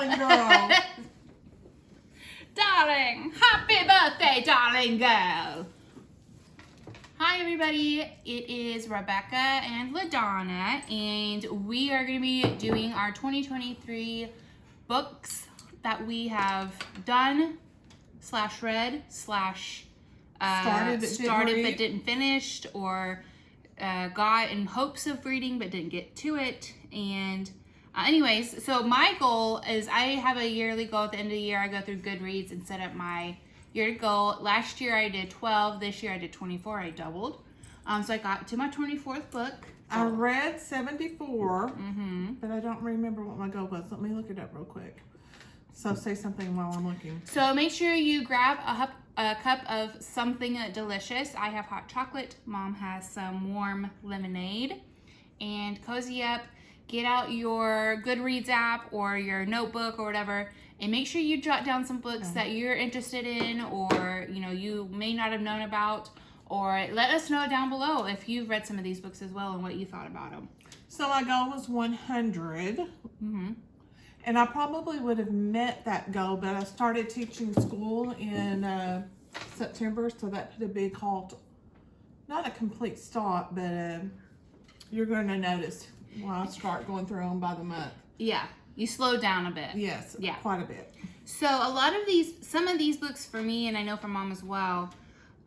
darling girl. Darling, happy birthday, darling girl. Hi everybody, it is Rebecca and LaDonna, and we are going to be doing our 2023 books that we have done / read / started but didn't finish, or got in hopes of reading but didn't get to it. And anyways, so my goal is, I have a yearly goal at the end of the year. I go through Goodreads and set up my year goal. Last year I did 12. This year I did 24. I doubled. So I got to my 24th book. I read 74, but I don't remember what my goal was. Let me look it up real quick. So say something while I'm looking. So make sure you grab a cup of something delicious. I have hot chocolate. Mom has some warm lemonade. And cozy up. Get out your Goodreads app or your notebook or whatever, and make sure you jot down some books that you're interested in, or you may not have known about, or let us know down below if you've read some of these books as well and what you thought about them. So my goal was 100, and I probably would have met that goal, but I started teaching school in September, so that could be called not a complete stop, but you're going to notice when I start going through them by the month. Yeah, you slow down a bit. Yes, yeah, quite a bit. So some of these books for me, and I know for Mom as well,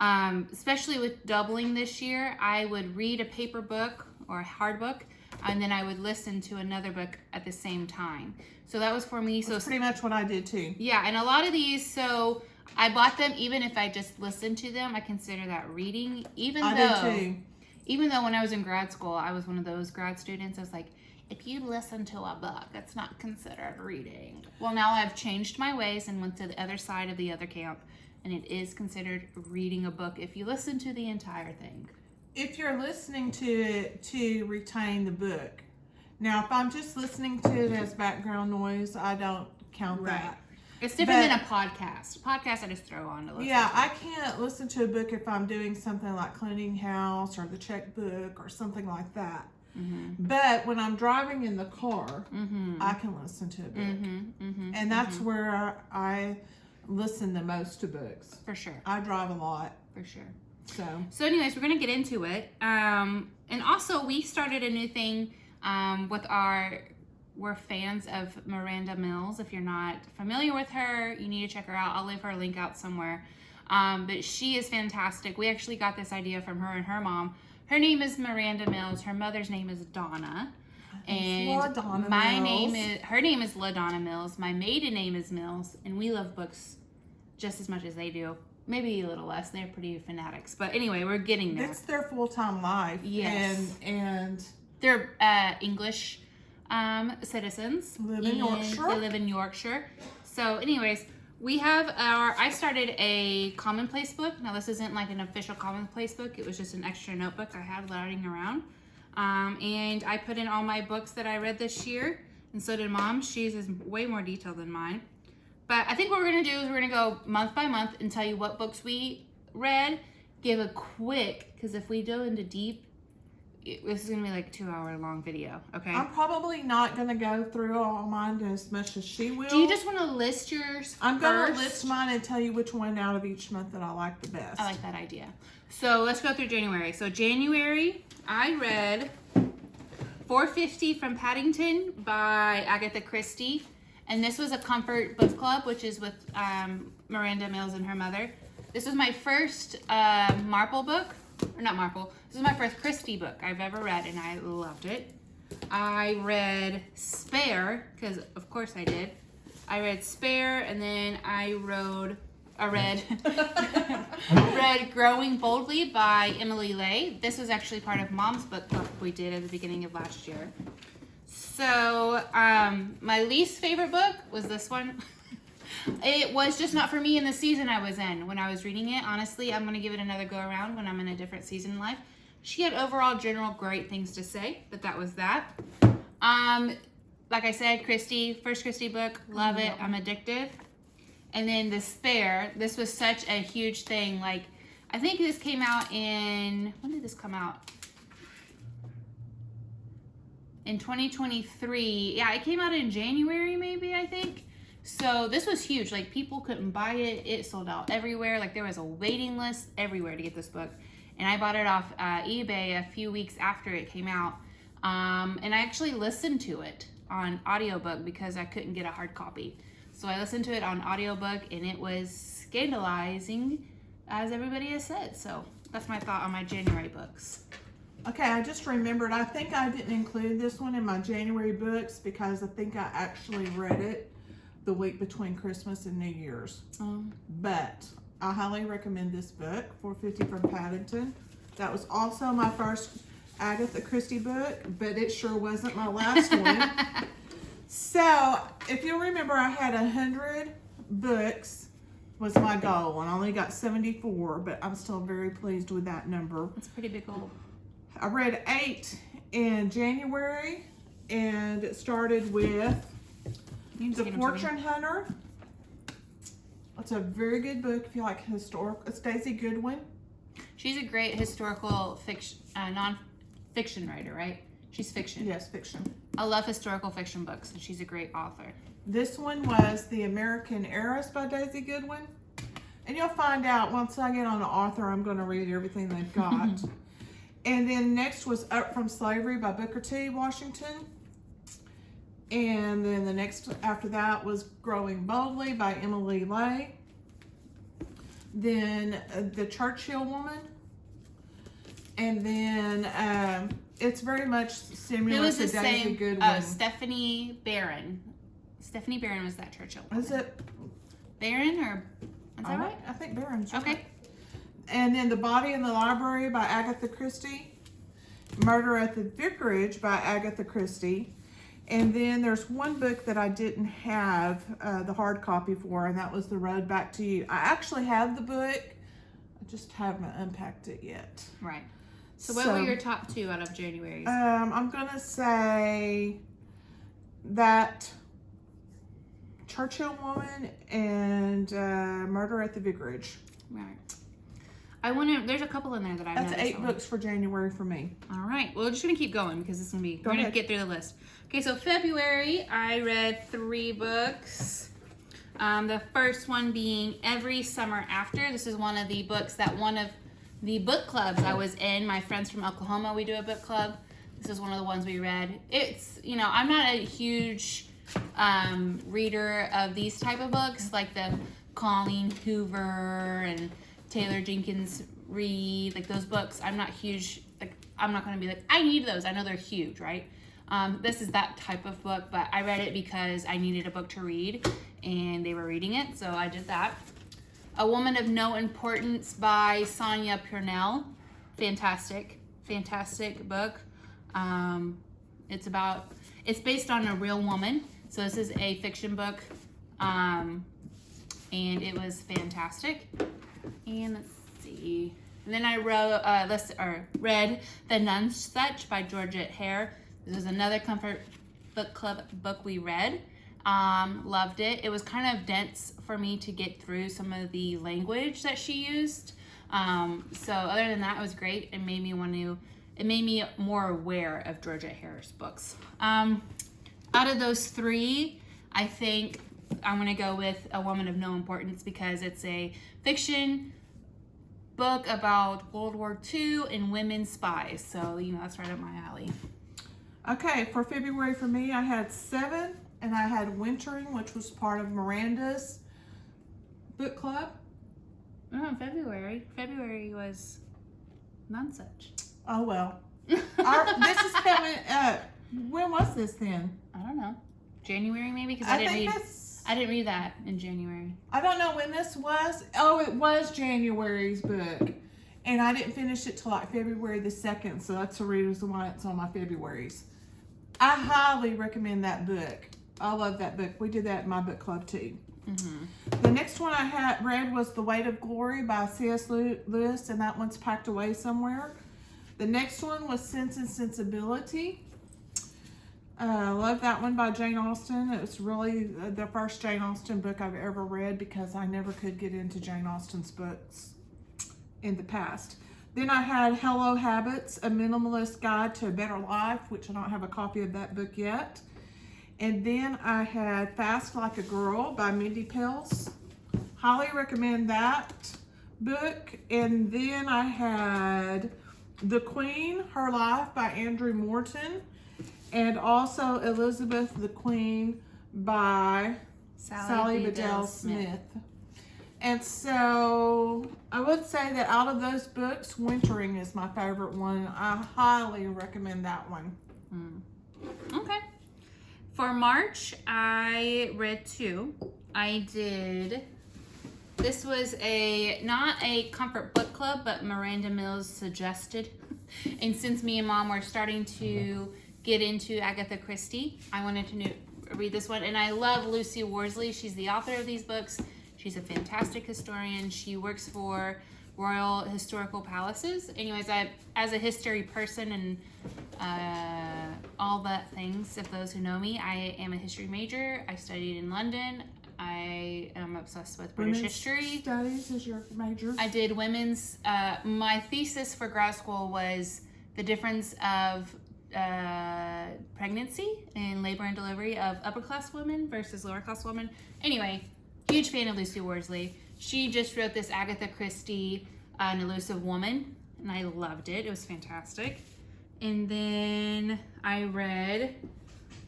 especially with doubling this year, I would read a paper book or a hard book, and then I would listen to another book at the same time. So that was for me. That's pretty much what I did too. Yeah, and a lot of these, so I bought them even if I just listened to them. I consider that reading, even though when I was in grad school, I was one of those grad students. I was like, if you listen to a book, it's not considered reading. Well, now I've changed my ways and went to the other side of the other camp, and it is considered reading a book if you listen to the entire thing. If you're listening to it to retain the book. Now, if I'm just listening to it as background noise, I don't count that. It's different than a podcast. Podcast I just throw on to listen to. I can't listen to a book if I'm doing something like cleaning house or the checkbook or something like that. But when I'm driving in the car, I can listen to a book. And that's where I listen the most to books. For sure. I drive a lot. For sure. So anyways, we're going to get into it. And also, we started a new thing with we're fans of Miranda Mills. If you're not familiar with her, you need to check her out. I'll leave her link out somewhere. But she is fantastic. We actually got this idea from her and her mom. Her name is Miranda Mills. Her mother's name is Donna. And her name is LaDonna Mills. My maiden name is Mills. And we love books just as much as they do. Maybe a little less. They're pretty fanatics. But anyway, we're getting there. It's their full-time life. Yes. And they're English citizens. Live in Yorkshire. They live in Yorkshire. So anyways, I started a commonplace book. Now this isn't like an official commonplace book. It was just an extra notebook I had lying around. And I put in all my books that I read this year. And so did Mom. She's is way more detailed than mine. But I think what we're going to do is we're going to go month by month and tell you what books we read. Give a quick, because if we go into deep, this is going to be like a 2-hour long video, okay? I'm probably not going to go through all mine as much as she will. Do you just want to list yours I'm going to list mine and tell you which one out of each month that I like the best. I like that idea. So let's go through January. So January, I read 450 from Paddington by Agatha Christie. And this was a comfort book club, which is with Miranda Mills and her mother. This was my first Marple book. Or not Marple. This is my first Christie book I've ever read, and I loved it. I read Spare, because of course I did. I read Spare, and then I read Growing Boldly by Emily Ley. This was actually part of Mom's book club we did at the beginning of last year. So, my least favorite book was this one. It was just not for me in the season I was in when I was reading it. Honestly, I'm going to give it another go around when I'm in a different season in life. She had overall general great things to say, but that was that. Like I said, first Christie book, love it. I'm addicted. And then The Spare, this was such a huge thing. Like, I think this came out when did this come out? in 2023. Yeah, it came out in January, maybe, I think. So this was huge. Like, people couldn't buy it. It sold out everywhere. Like, there was a waiting list everywhere to get this book. And I bought it off eBay a few weeks after it came out. And I actually listened to it on audiobook because I couldn't get a hard copy. So I listened to it on audiobook, and it was scandalizing, as everybody has said. So that's my thought on my January books. Okay, I just remembered, I think I didn't include this one in my January books because I think I actually read it the week between Christmas and New Year's. But I highly recommend this book, 450 from Paddington. That was also my first Agatha Christie book, but it sure wasn't my last one. So, if you'll remember, I had 100 books was my goal, and I only got 74, but I'm still very pleased with that number. That's a pretty big goal. I read 8 in January, and it started with The Fortune Hunter. It's a very good book if you like historical. It's Daisy Goodwin. She's a great historical fiction, non-fiction writer, right? She's fiction. Yes, fiction. I love historical fiction books, and she's a great author. This one was The American Heiress by Daisy Goodwin. And you'll find out once I get on the author, I'm going to read everything they've got. And then next was Up From Slavery by Booker T. Washington. And then the next after that was Growing Boldly by Emily Lay. Then The Churchill Woman. And then it's very much similar to Daisy Goodwin. Stephanie Barron. Stephanie Barron was that Churchill woman. Is it? Barron, or is that right? I think Barron's right. Okay. And then The Body in the Library by Agatha Christie. Murder at the Vicarage by Agatha Christie. And then there's one book that I didn't have the hard copy for, and that was The Road Back to You. I actually have the book. I just haven't unpacked it yet. Right. So what were your top 2 out of January's? I'm going to say that Churchill Woman and Murder at the Vicarage. Right. There's a couple in there that I That's 8 books for January for me. All right. Well, we're just going to keep going because it's going to be, we're going to get through the list. Okay, so February, I read 3 books. The first one being Every Summer After. This is one of the books that one of the book clubs I was in, my friends from Oklahoma, we do a book club. This is one of the ones we read. It's, I'm not a huge reader of these type of books, like the Colleen Hoover and Taylor Jenkins Reid, like those books. I'm not huge, like, I'm not going to be like, I need those. I know they're huge, right? This is that type of book, but I read it because I needed a book to read, and they were reading it, so I did that. A Woman of No Importance by Sonia Purnell. Fantastic book. It's based on a real woman, so this is a fiction book, and it was fantastic. And let's see. And then I read The Nonsuch by Georgette Hare. This is another comfort book club book we read. Loved it. It was kind of dense for me to get through some of the language that she used. So other than that, it was great. It made me more aware of Georgette Hare's books. Out of those 3, I think I'm going to go with A Woman of No Importance because it's a fiction book about World War II and women spies. So, that's right up my alley. Okay, for February for me, I had 7, and I had Wintering, which was part of Miranda's book club. Oh, February. February was Nonsuch. Oh, well. This is coming up. When was this then? I don't know. January maybe? Because I didn't read that in January. I don't know when this was. Oh, it was January's book. And I didn't finish it till like February the 2nd, so that's the reason why it's on my February's. I highly recommend that book. I love that book. We did that in my book club too. Mm-hmm. The next one I had read was The Weight of Glory by C.S. Lewis, and that one's packed away somewhere. The next one was Sense and Sensibility. I love that one by Jane Austen. It was really the first Jane Austen book I've ever read because I never could get into Jane Austen's books in the past. Then I had Hello Habits, A Minimalist Guide to a Better Life, which I don't have a copy of that book yet. And then I had Fast Like a Girl by Mindy Pels. Highly recommend that book. And then I had The Queen, Her Life by Andrew Morton. And also Elizabeth the Queen by Sally Bedell Smith. And so I would say that out of those books, Wintering is my favorite one. I highly recommend that one. Okay. For March, I read 2. This was not a comfort book club, but Miranda Mills suggested. And since me and Mom were starting to get into Agatha Christie, I wanted to read this one. And I love Lucy Worsley. She's the author of these books. She's a fantastic historian. She works for Royal Historical Palaces. Anyways, as a history person and all that things, if those who know me, I am a history major. I studied in London. I am obsessed with British history. Studies is your major? I did women's. My thesis for grad school was the difference of pregnancy and labor and delivery of upper class women versus lower class women. Anyway, huge fan of Lucy Worsley. She just wrote this Agatha Christie, An Elusive Woman, and I loved it. It was fantastic. And then I read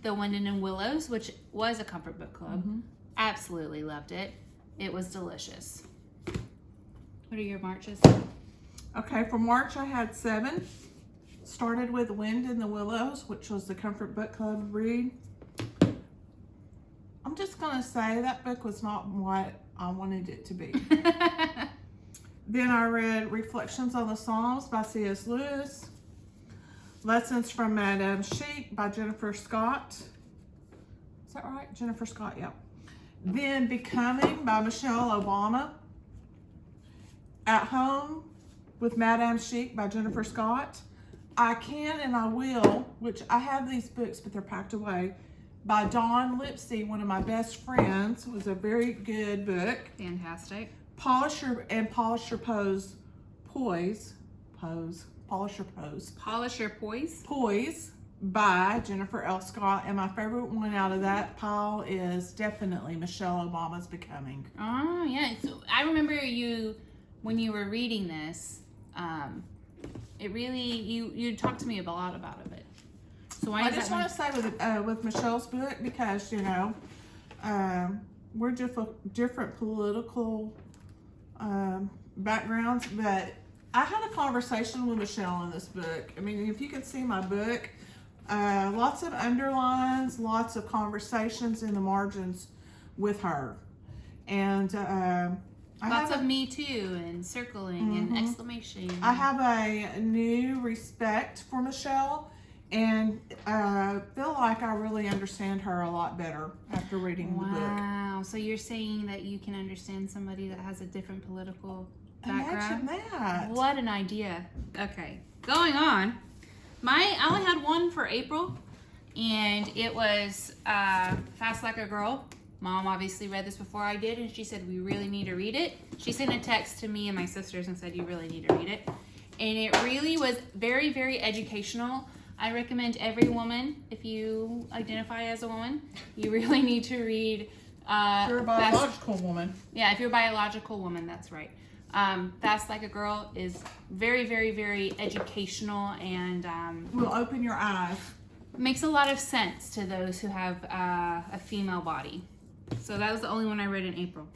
The Wind and Willows, which was a comfort book club. Absolutely loved it. It was delicious. What are your Marches? Okay, for March I had 7. Started with Wind in the Willows, which was the comfort book club read. I'm just gonna say that book was not what I wanted it to be. Then I read Reflections on the Psalms by C.S. Lewis. Lessons from Madame Chic by Jennifer Scott. Is that right? Jennifer Scott, yeah. Then Becoming by Michelle Obama. At Home with Madame Chic by Jennifer Scott. I Can and I Will, which I have these books, but they're packed away, by Dawn Lipsey, one of my best friends. It was a very good book. Fantastic. Polisher Poise. Poise by Jennifer L. Scott. And my favorite one out of that pile is definitely Michelle Obama's Becoming. Oh, yeah. So I remember when you were reading this, it really, you talked to me a lot about it. So why I just want to say with Michelle's book, because, we're different political backgrounds, but I had a conversation with Michelle in this book. I mean, if you can see my book, lots of underlines, lots of conversations in the margins with her. And lots of me too, and circling and exclamation. I have a new respect for Michelle, and feel like I really understand her a lot better after reading the book. Wow. So you're saying that you can understand somebody that has a different political background? Imagine that. What an idea. Okay. Going on. I only had one for April, and it was Fast Like a Girl. Mom obviously read this before I did, and she said, we really need to read it. She sent a text to me and my sisters and said, you really need to read it. And it really was very, very educational. I recommend every woman, if you identify as a woman, you really need to read. If you're a biological woman. Yeah, if you're a biological woman, that's right. Fast Like a Girl is very, very, very educational and will open your eyes. Makes a lot of sense to those who have a female body. So that was the only one I read in April.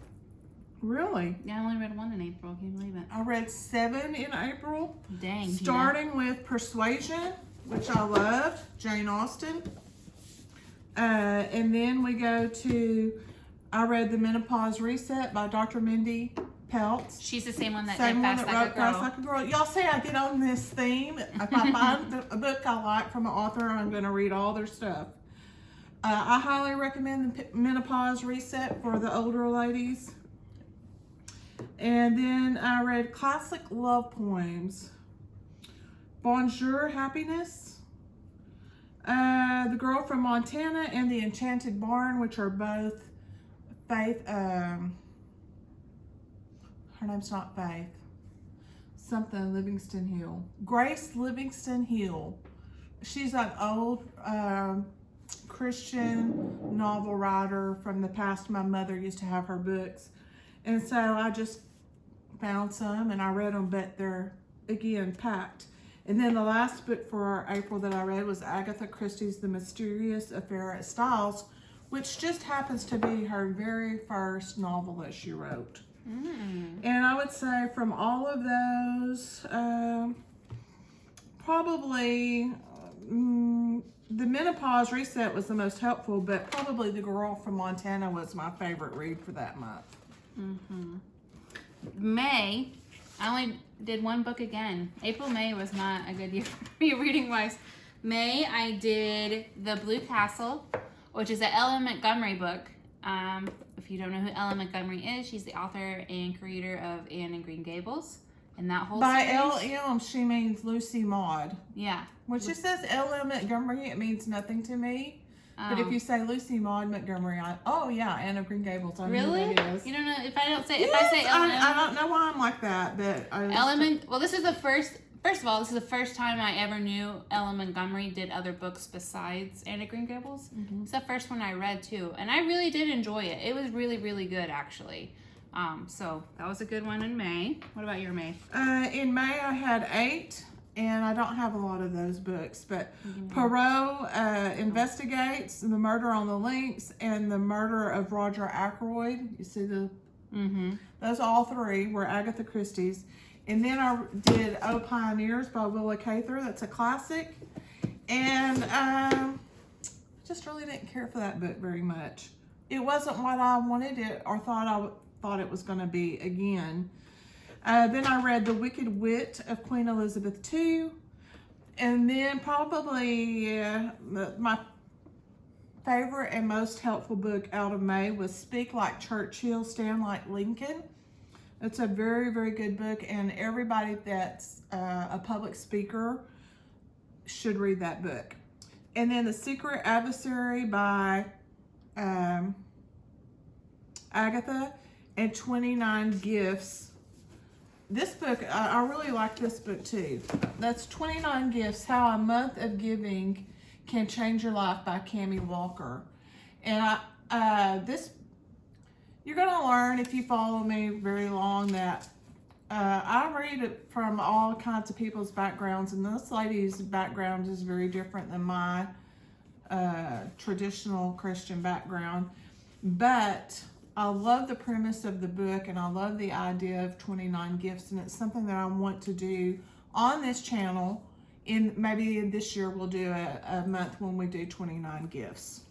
Really? Yeah, I only read one in April. Can you believe it? I read 7 in April. Dang. Starting with Persuasion, which I loved, Jane Austen. And then we go to, I read The Menopause Reset by Dr. Mindy Peltz. She's the same one that Same did one Fast that Like wrote a Girl. Fast Like a Girl. Y'all see I get on this theme. If I find a book I like from an author, I'm going to read all their stuff. I highly recommend The Menopause Reset for the older ladies. And then I read Classic Love Poems. Bonjour Happiness. The Girl from Montana and The Enchanted Barn, which are both Faith, her name's not Faith. something Livingston Hill. Grace Livingston Hill. She's an old Christian novel writer from the past. My mother used to have her books. And so I just found some and I read them, but they're, again, packed. And then the last book for April that I read was Agatha Christie's The Mysterious Affair at Styles, which just happens to be her very first novel that she wrote. And I would say from all of those, probably the Menopause Reset was the most helpful, but probably The Girl from Montana was my favorite read for that month. May, I only did one book again. April, May was not a good year for me reading wise. May, I did The Blue Castle, which is an Ellen Montgomery book. If you don't know who Ellen Montgomery is, she's the author and creator of Anne and Green Gables. And that whole By series. L.M., she means Lucy Maud. Yeah. When she says L.M. Montgomery, it means nothing to me. But if you say Lucy Maud Montgomery, Anne of Green Gables, I know Really? who that is. You don't know if I don't say Yes, if I say Ellen. I don't know why I'm like that, but Well, this is the first. First of all, this is the first time I ever knew Ellen Montgomery did other books besides Anne of Green Gables. It's the first one I read too, and I really did enjoy it. It was really, really good actually. So that was a good one in May. What about your May? In May, I had 8, and I don't have a lot of those books, but Poirot Investigates, The Murder on the Links, and The Murder of Roger Ackroyd. You see those all 3 were Agatha Christie's. And then I did Oh Pioneers by Willa Cather. That's a classic. And just really didn't care for that book very much. It wasn't what I wanted it or thought it was going to be again. Then I read The Wicked Wit of Queen Elizabeth II. And then probably my favorite and most helpful book out of May was Speak Like Churchill, Stand Like Lincoln. It's a very, very good book, and everybody that's a public speaker should read that book. And then The Secret Adversary by Agatha, and 29 Gifts. This book, I really like this book too. That's 29 Gifts, How a Month of Giving Can Change Your Life by Cammie Walker. And you're going to learn, if you follow me very long, that I read it from all kinds of people's backgrounds, and this lady's background is very different than my traditional Christian background. But I love the premise of the book, and I love the idea of 29 gifts, and it's something that I want to do on this channel. Maybe this year we'll do a month when we do 29 gifts.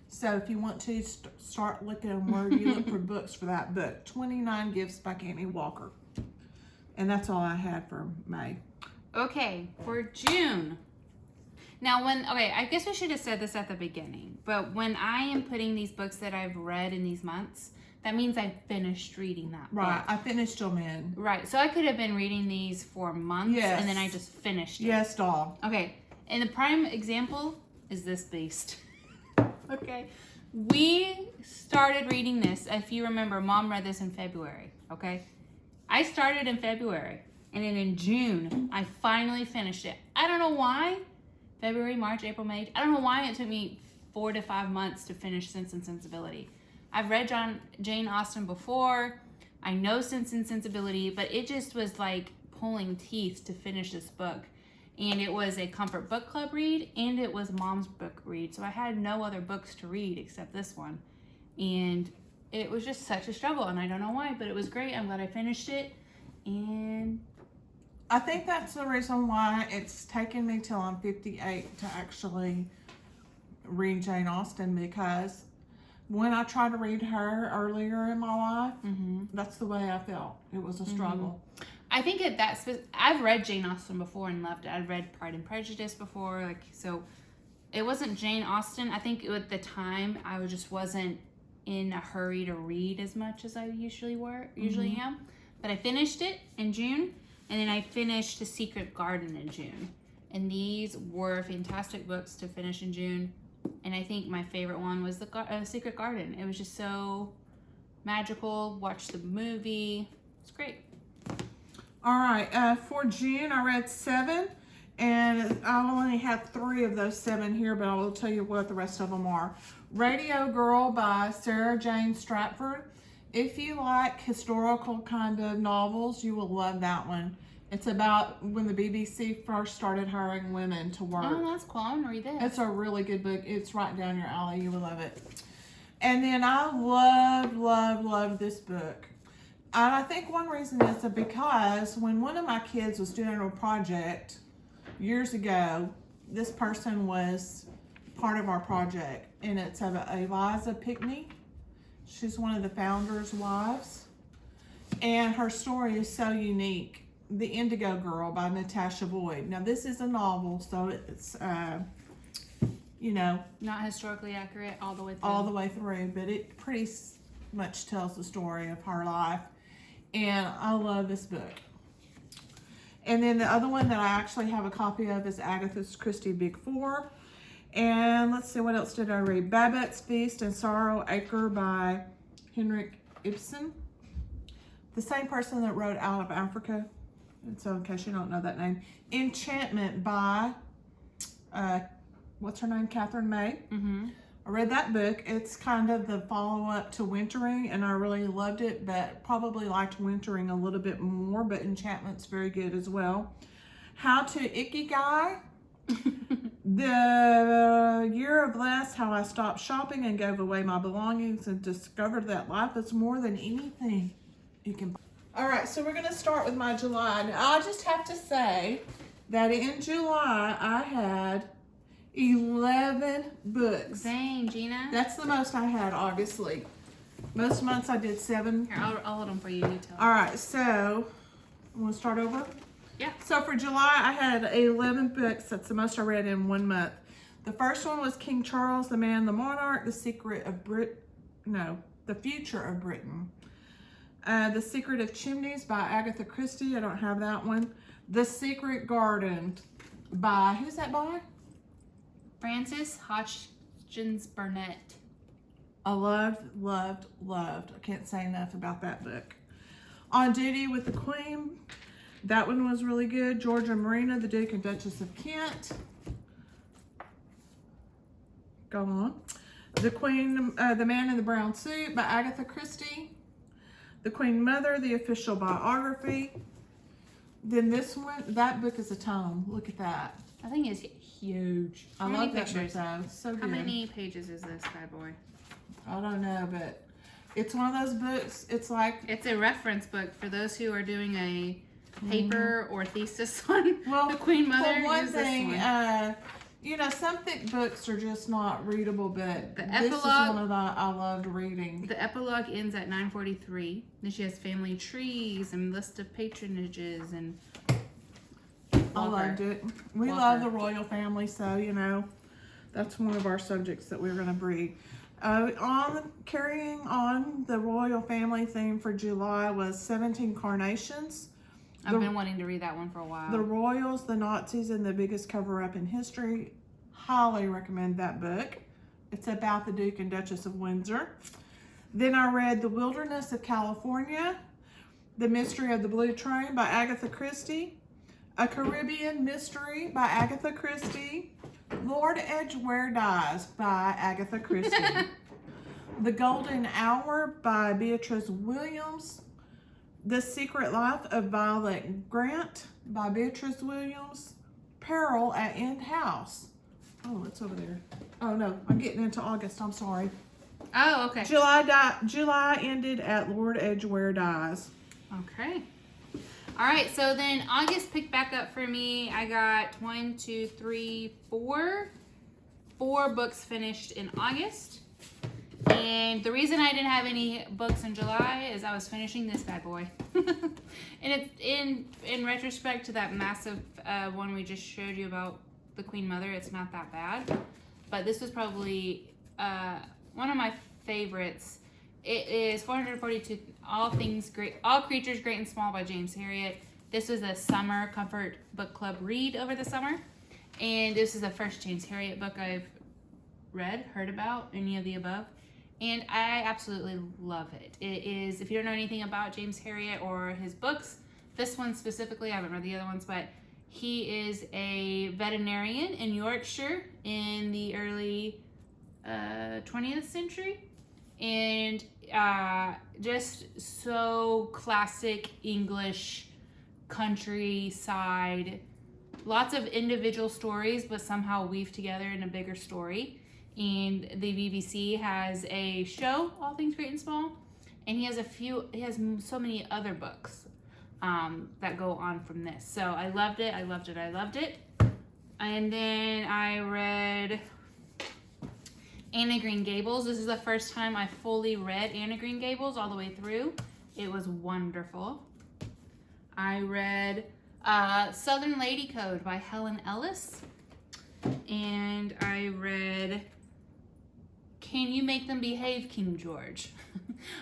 So if you want to start looking where you look for books for that book, 29 Gifts by Cammie Walker. And that's all I had for May. Okay, for June. Now I guess we should have said this at the beginning, but when I am putting these books that I've read in these months, that means I finished reading that book. Right, I finished them in. Right, so I could have been reading these for months, Yes. and then I just finished it. Yes, doll. Okay, and the prime example is this beast. Okay, we started reading this. If you remember, Mom read this in February. Okay, I started in February, and then in June I finally finished it. I don't know why. February, March, April, May. I don't know why it took me 4 to 5 months to finish Sense and Sensibility. I've read Jane Austen before. I know Sense and Sensibility, but it just was like pulling teeth to finish this book. And it was a comfort book club read, and it was Mom's book read. So I had no other books to read except this one. And it was just such a struggle, and I don't know why, but it was great. I'm glad I finished it. And I think that's the reason why it's taken me till I'm 58 to actually read Jane Austen, because when I tried to read her earlier in my life, that's the way I felt. It was a struggle. I think I've read Jane Austen before and loved it. I've read Pride and Prejudice before, so it wasn't Jane Austen. I think at the time I just wasn't in a hurry to read as much as I usually am. But I finished it in June, and then I finished The Secret Garden in June. And these were fantastic books to finish in June. And I think my favorite one was The Secret Garden. It was just so magical. Watched the movie. It's great. All right, for June, I read 7, and I only have 3 of those 7 here, but I will tell you what the rest of them are. Radio Girl by Sarah Jane Stratford. If you like historical kind of novels, you will love that one. It's about when the BBC first started hiring women to work. Oh, that's cool. I want to read this. It's a really good book. It's right down your alley. You will love it. And then I love this book. And I think one reason is because when one of my kids was doing a project years ago, this person was part of our project. And it's of Eliza Pickney. She's one of the founders' wives. And her story is so unique. The Indigo Girl by Natasha Boyd. Now, this is a novel, so it's, not historically accurate all the way through. all the way through, but it pretty much tells the story of her life. And I love this book. And then the other one that I actually have a copy of is Agatha Christie Big Four. And let's see, what else did I read? Babette's Feast and Sorrow Acre by Henrik Ibsen. The same person that wrote Out of Africa. And so in case you don't know that name. Enchantment by, what's her name? Catherine May. Mm-hmm. I read that book. It's kind of the follow-up to Wintering, and I really loved it, but probably liked Wintering a little bit more, but Enchantment's very good as well. How to Ikigai. The Year of Less, How I Stopped Shopping and Gave Away My Belongings and Discovered That Life is More Than Anything You Can Buy. All right, so we're going to start with my July. Now, I just have to say that in July, I had 11 books. Dang, Gina. That's the most I had, obviously. Most months I did 7. Here, I'll hold them for you. You tell. All right, so I'm going to start over. Yeah. So for July, I had 11 books. That's the most I read in 1 month. The first one was King Charles, the Man, the Monarch, The Secret of The Future of Britain. The Secret of Chimneys by Agatha Christie. I don't have that one. The Secret Garden by, who's that by? Frances Hodgkins Burnett. I loved. I can't say enough about that book. On Duty with the Queen. That one was really good. Georgia Marina, the Duke and Duchess of Kent. Go on. The Queen, the Man in the Brown Suit by Agatha Christie. The Queen Mother, the Official Biography. Then this one, that book is a tome. Look at that. I think it's huge. I love that book though. So How good. many pages is this bad boy? I don't know, but it's one of those books. It's like, It's a reference book for those who are doing a paper or thesis on the Queen Mother. for one use this thing, one. some thick books are just not readable, but The this is epilogue- one of the I loved reading. The epilogue ends at 9:43. Then she has family trees and list of patronages and. I loved it. We Love love her. the royal family, so that's one of our subjects that we're going to read. Carrying on the royal family theme for July was 17 Carnations. I've been wanting to read that one for a while. The Royals, the Nazis, and the Biggest Cover-Up in History. Highly recommend that book. It's about the Duke and Duchess of Windsor. Then I read The Wilderness of California, The Mystery of the Blue Train by Agatha Christie, A Caribbean Mystery by Agatha Christie, Lord Edgware Dies by Agatha Christie, The Golden Hour by Beatrice Williams, The Secret Life of Violet Grant by Beatrice Williams, Peril at End House. Oh, it's over there. Oh no, I'm getting into August. I'm sorry. Oh, okay. July ended at Lord Edgware Dies. Okay. All right, so then August picked back up for me. I got 4 books finished in August. And the reason I didn't have any books in July is I was finishing this bad boy. And it's in retrospect to that massive one we just showed you about the Queen Mother, it's not that bad. But this was probably one of my favorites. It is 442 All Creatures Great and Small by James Herriot. This was a summer comfort book club read over the summer. And this is the first James Herriot book I've read, heard about, any of the above. And I absolutely love it. It is, if you don't know anything about James Herriot or his books, this one specifically, I haven't read the other ones, but he is a veterinarian in Yorkshire in the early 20th century. And just so classic English countryside. Lots of individual stories, but somehow weave together in a bigger story. And the BBC has a show, All Things Great and Small, and he has so many other books that go on from this. So I loved it. And then I read Anne of Green Gables. This is the first time I fully read Anne of Green Gables all the way through. It was wonderful. I read Southern Lady Code by Helen Ellis. And I read Can You Make Them Behave, King George?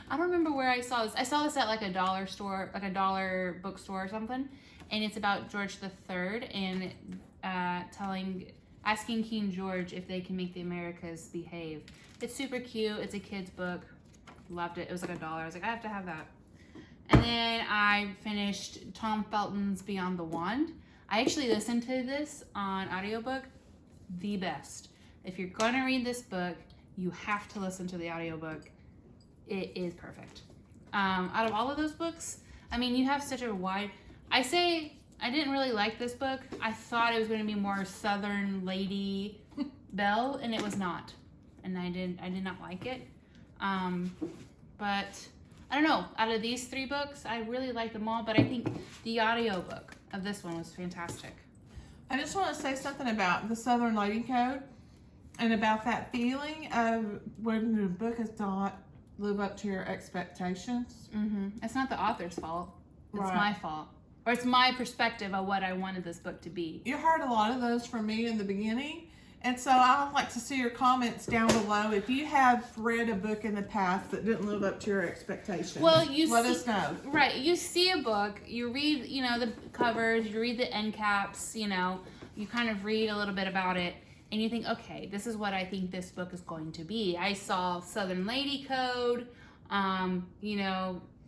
I don't remember where I saw this. I saw this at like a dollar store, like a dollar bookstore or something. And it's about George III and asking King George if they can make the Americas behave. It's super cute. It's a kid's book. Loved it. It was like $1. I was like, I have to have that. And then I finished Tom Felton's Beyond the Wand. I actually listened to this on audiobook. The best. If you're going to read this book, you have to listen to the audiobook. It is perfect. Out of all of those books, I mean, you have such a wide... I didn't really like this book. I thought it was going to be more Southern Lady Belle, and it was not. And I did not like it. But I don't know. Out of these 3 books, I really liked them all, but I think the audiobook of this one was fantastic. I just want to say something about the Southern Lady Code and about that feeling of when the book does not live up to your expectations. Mm-hmm. It's not the author's fault. It's Right. my fault. Or it's my perspective of what I wanted this book to be. You heard a lot of those from me in the beginning. And so I would like to see your comments down below if you have read a book in the past that didn't live up to your expectations. Well, let us know. Right. You see a book, you read, the covers, you read the end caps, you kind of read a little bit about it, and you think, okay, this is what I think this book is going to be. I saw Southern Lady Code, and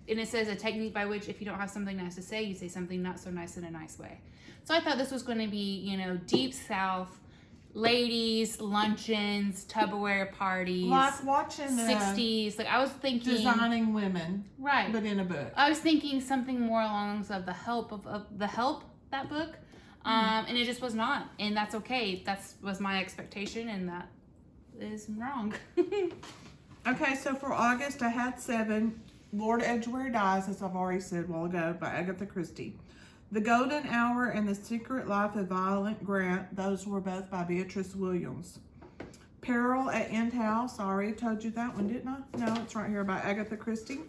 it says a technique by which if you don't have something nice to say, you say something not so nice in a nice way. So I thought this was going to be, Deep South, ladies, luncheons, Tupperware parties. Like watching the 60s. Like I was thinking. Designing women. Right. But in a book. I was thinking something more along the lines of the help, that book. And it just was not. And that's okay. That was my expectation, and that is wrong. Okay, so for August, I had 7. Lord Edgware Dies, as I've already said a while ago, by Agatha Christie. The Golden Hour and The Secret Life of Violet Grant, those were both by Beatrice Williams. Peril at End House, I already told you that one, didn't I? No, it's right here by Agatha Christie.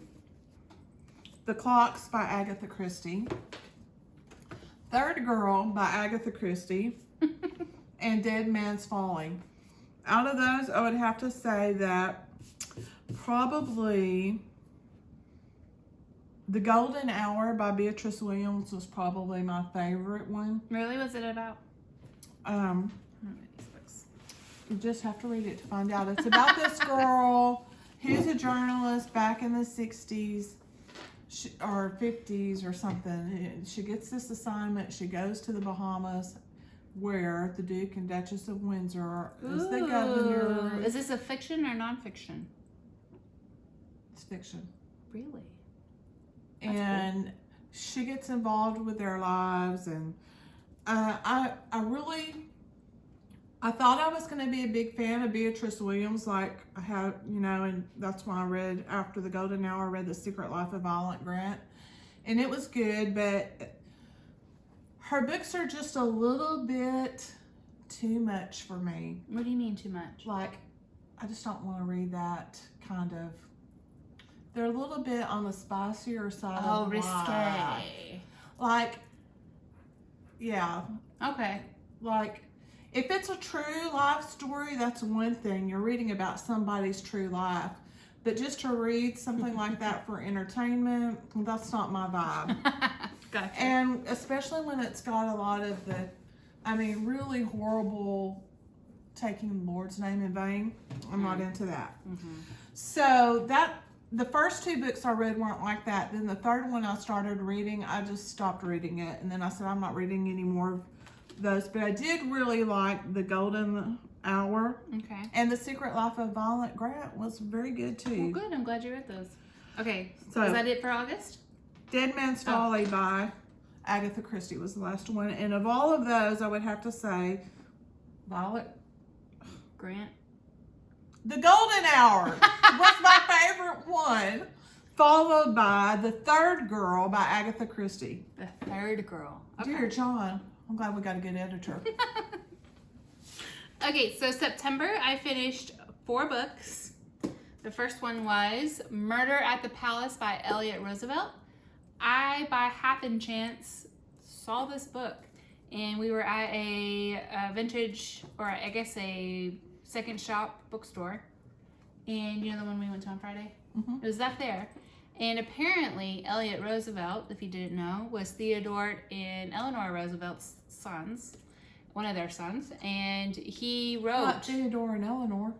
The Clocks by Agatha Christie. Third Girl by Agatha Christie. And Dead Man's Falling. Out of those, I would have to say that probably The Golden Hour by Beatrice Williams was probably my favorite one. Really? What's it about? You just have to read it to find out. It's about this girl who's a journalist back in the 60s or 50s or something. She gets this assignment. She goes to the Bahamas where the Duke and Duchess of Windsor is the governor. Is this a fiction or nonfiction? It's fiction. Really? And she gets involved with their lives, and I thought I was going to be a big fan of Beatrice Williams, like I have, and that's why I read after The Golden Hour, I read The Secret Life of Violet Grant, and it was good, but her books are just a little bit too much for me. What do you mean too much? Like, I just don't want to read that kind of. They're a little bit on the spicier side of life. Risque. Like, yeah. Okay. Like, if it's a true life story, that's one thing. You're reading about somebody's true life. But just to read something like that for entertainment, that's not my vibe. Gotcha. And especially when it's got a lot of the, really horrible taking the Lord's name in vain. I'm not into that. Mm-hmm. So the first 2 books I read weren't like that. Then the third one I started reading, I just stopped reading it. And then I said, I'm not reading any more of those. But I did really like The Golden Hour. Okay. And The Secret Life of Violet Grant was very good too. Well, good. I'm glad you read those. Okay. So, is that it for August? Dead Man's Folly by Agatha Christie was the last one. And of all of those, I would have to say Violet Grant. The Golden Hour was my favorite one, followed by The Third Girl by Agatha Christie. The Third Girl. Okay. Dear John, I'm glad we got a good editor. Okay, so September I finished 4 books. The first one was Murder at the Palace by Elliot Roosevelt. I, by happen chance, saw this book, and we were at a vintage, or I guess a second shop bookstore. And you know the one we went to on Friday? Mm-hmm. It was up there. And apparently Elliot Roosevelt, if you didn't know, was Theodore and Eleanor Roosevelt's sons, one of their sons. And he wrote... Not Theodore and Eleanor.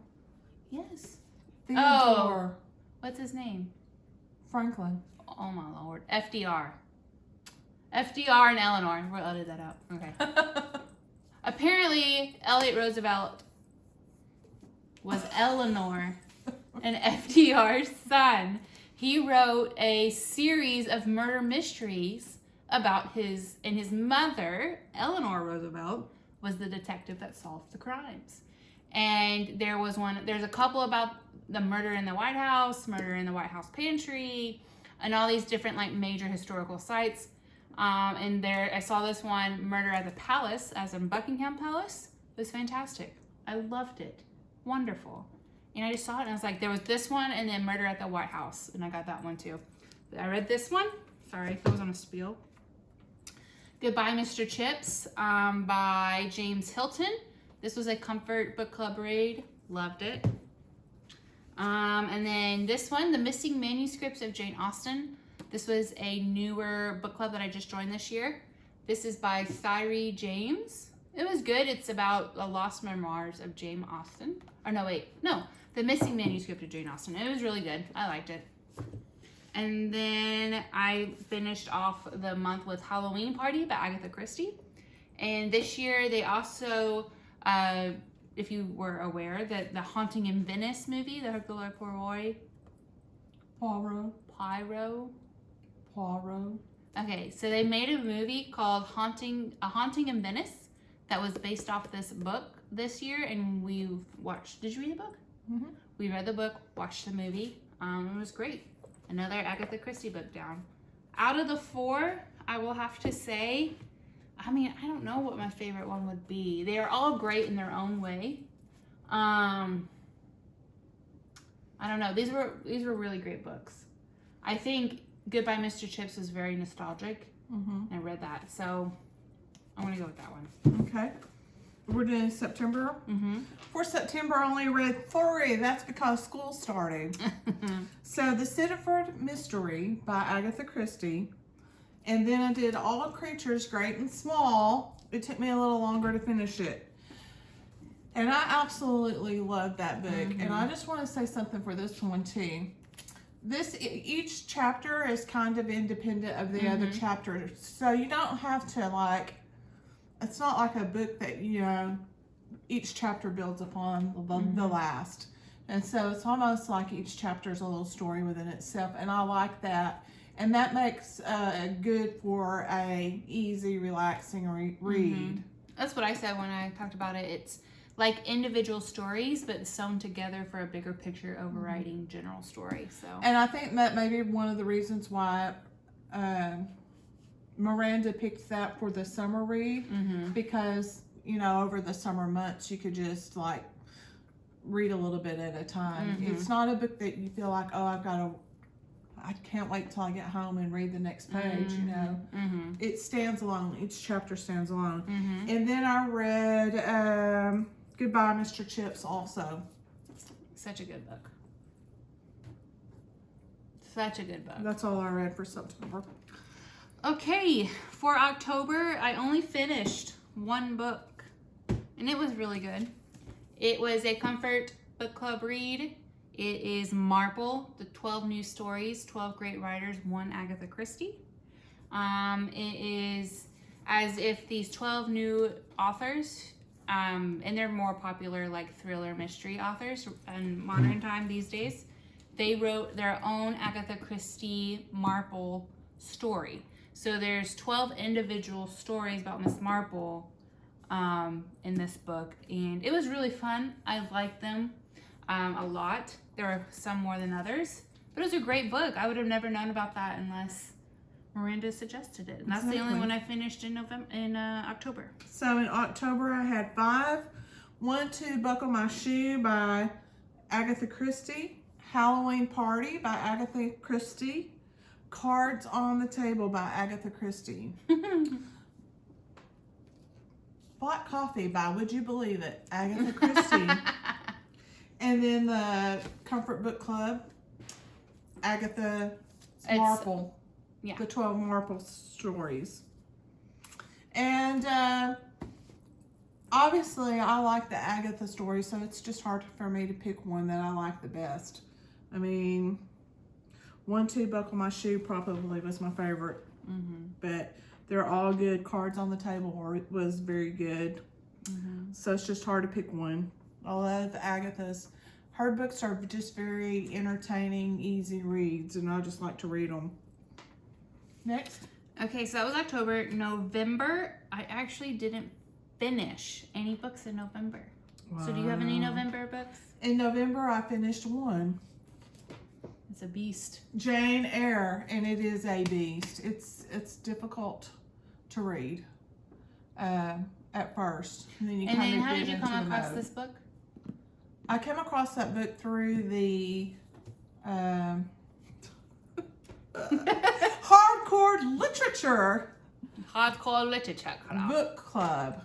Yes. Theodore. What's his name? Franklin. Oh my Lord. FDR. FDR and Eleanor. We'll edit that out. Okay. Apparently, Elliot Roosevelt was Eleanor and FDR's son. He wrote a series of murder mysteries about his mother, Eleanor Roosevelt, was the detective that solved the crimes. And there's a couple about the murder in the White House, murder in the White House pantry, and all these different like major historical sites. And there, I saw this one, Murder at the Palace, as in Buckingham Palace. It was fantastic. I loved it. Wonderful. And I just saw it and I was like, there was this one and then Murder at the White House. And I got that one too. But I read this one. Sorry, that was on a spiel. Goodbye, Mr. Chips by James Hilton. This was a comfort book club read. Loved it. And then this one, The Missing Manuscripts of Jane Austen. This was a newer book club that I just joined this year. This is by Thyre James. It was good. It's about the lost memoirs of Jane Austen. Or no, wait. No. The Missing Manuscript of Jane Austen. It was really good. I liked it. And then I finished off the month with Halloween Party by Agatha Christie. And this year they also, if you were aware, that the Haunting in Venice movie, the Hercule Poirot. Poirot. Okay, so they made a movie called A Haunting in Venice that was based off this book this year, and we've watched. Did you read the book? Mm-hmm. We read the book, watched the movie. It was great. Another Agatha Christie book down. Out of the 4, I will have to say, I mean, I don't know what my favorite one would be. They are all great in their own way. I don't know. These were really great books. I think Goodbye, Mr. Chips was very nostalgic. Mm-hmm. I read that, so I'm gonna go with that one. Okay. We're doing September. Mm-hmm. For September, I only read 3. That's because school started. So, The Sitterford Mystery by Agatha Christie. And then I did All Creatures, Great and Small. It took me a little longer to finish it. And I absolutely loved that book. Mm-hmm. And I just want to say something for this one, too. Each chapter is kind of independent of the other chapters. So, you don't have to, it's not like a book that, each chapter builds upon the last. And so it's almost like each chapter is a little story within itself. And I like that. And that makes good for a easy, relaxing read. Mm-hmm. That's what I said when I talked about it. It's like individual stories, but sewn together for a bigger picture, overriding general story. So. And I think that may be one of the reasons why Miranda picked that for the summer read, because over the summer months you could just read a little bit at a time. It's not a book that you feel like, oh, I can't wait till I get home and read the next page. It stands alone. Each chapter stands alone. And then I read Goodbye, Mr. Chips also. Such a good book. Such a good book. That's all I read for September. Okay, for October, I only finished 1 book, and it was really good. It was a comfort book club read, It is Marple, the 12 New Stories, 12 Great Writers, 1 Agatha Christie. It is as if these 12 new authors, and they're more popular like thriller mystery authors in modern time these days, they wrote their own Agatha Christie Marple story. So there's 12 individual stories about Miss Marple in this book, and it was really fun. I liked them a lot. There were some more than others, but it was a great book. I would have never known about that unless Miranda suggested it. And that's the only one I finished in October. So in October I had 5. 1, 2, Buckle My Shoe by Agatha Christie. Halloween Party by Agatha Christie. Cards on the Table by Agatha Christie. Black Coffee by, would you believe it, Agatha Christie. And then the Comfort Book Club, Agatha Marple. Yeah. The 12 Marple stories. And obviously I like the Agatha story, so it's just hard for me to pick one that I like the best. I mean, 1, 2, Buckle My Shoe probably was my favorite. But they're all good. Cards on the Table was very good. So it's just hard to pick one. I love Agatha's. Her books are just very entertaining, easy reads, and I just like to read them. Next. Okay, so that was October. November, I actually didn't finish any books in November. So do you have any November books? In November, I finished one. It's a beast. Jane Eyre, and it is a beast. It's difficult to read at first. And then how did you come across this book? I came across that book through the Hardcore Literature Club. Book Club.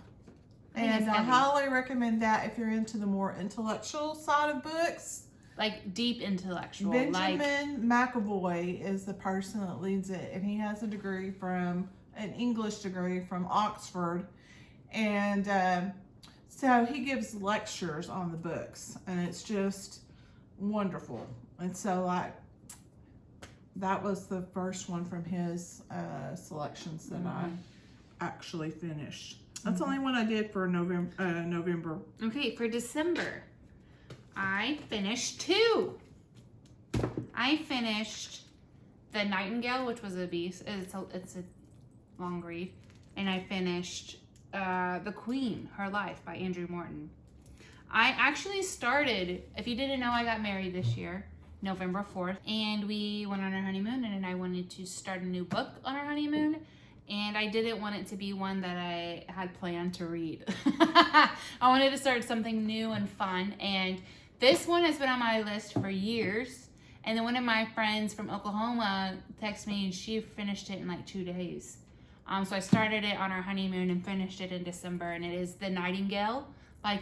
And I highly recommend that if you're into the more intellectual side of books. Like deep intellectual. Benjamin McAvoy is the person that leads it, and he has an English degree from Oxford. And so he gives lectures on the books, and it's just wonderful. And so that was the first one from his selections that I actually finished. That's the only one I did for November. Okay, for December, I finished 2. I finished The Nightingale, which was a beast. It's a long read. And I finished The Queen, Her Life by Andrew Morton. I actually started, if you didn't know, I got married this year, November 4th. And we went on our honeymoon, and I wanted to start a new book on our honeymoon. And I didn't want it to be one that I had planned to read. I wanted to start something new and fun. And this one has been on my list for years. And then one of my friends from Oklahoma texted me, and she finished it in like 2 days. So I started it on our honeymoon and finished it in December. And it is The Nightingale by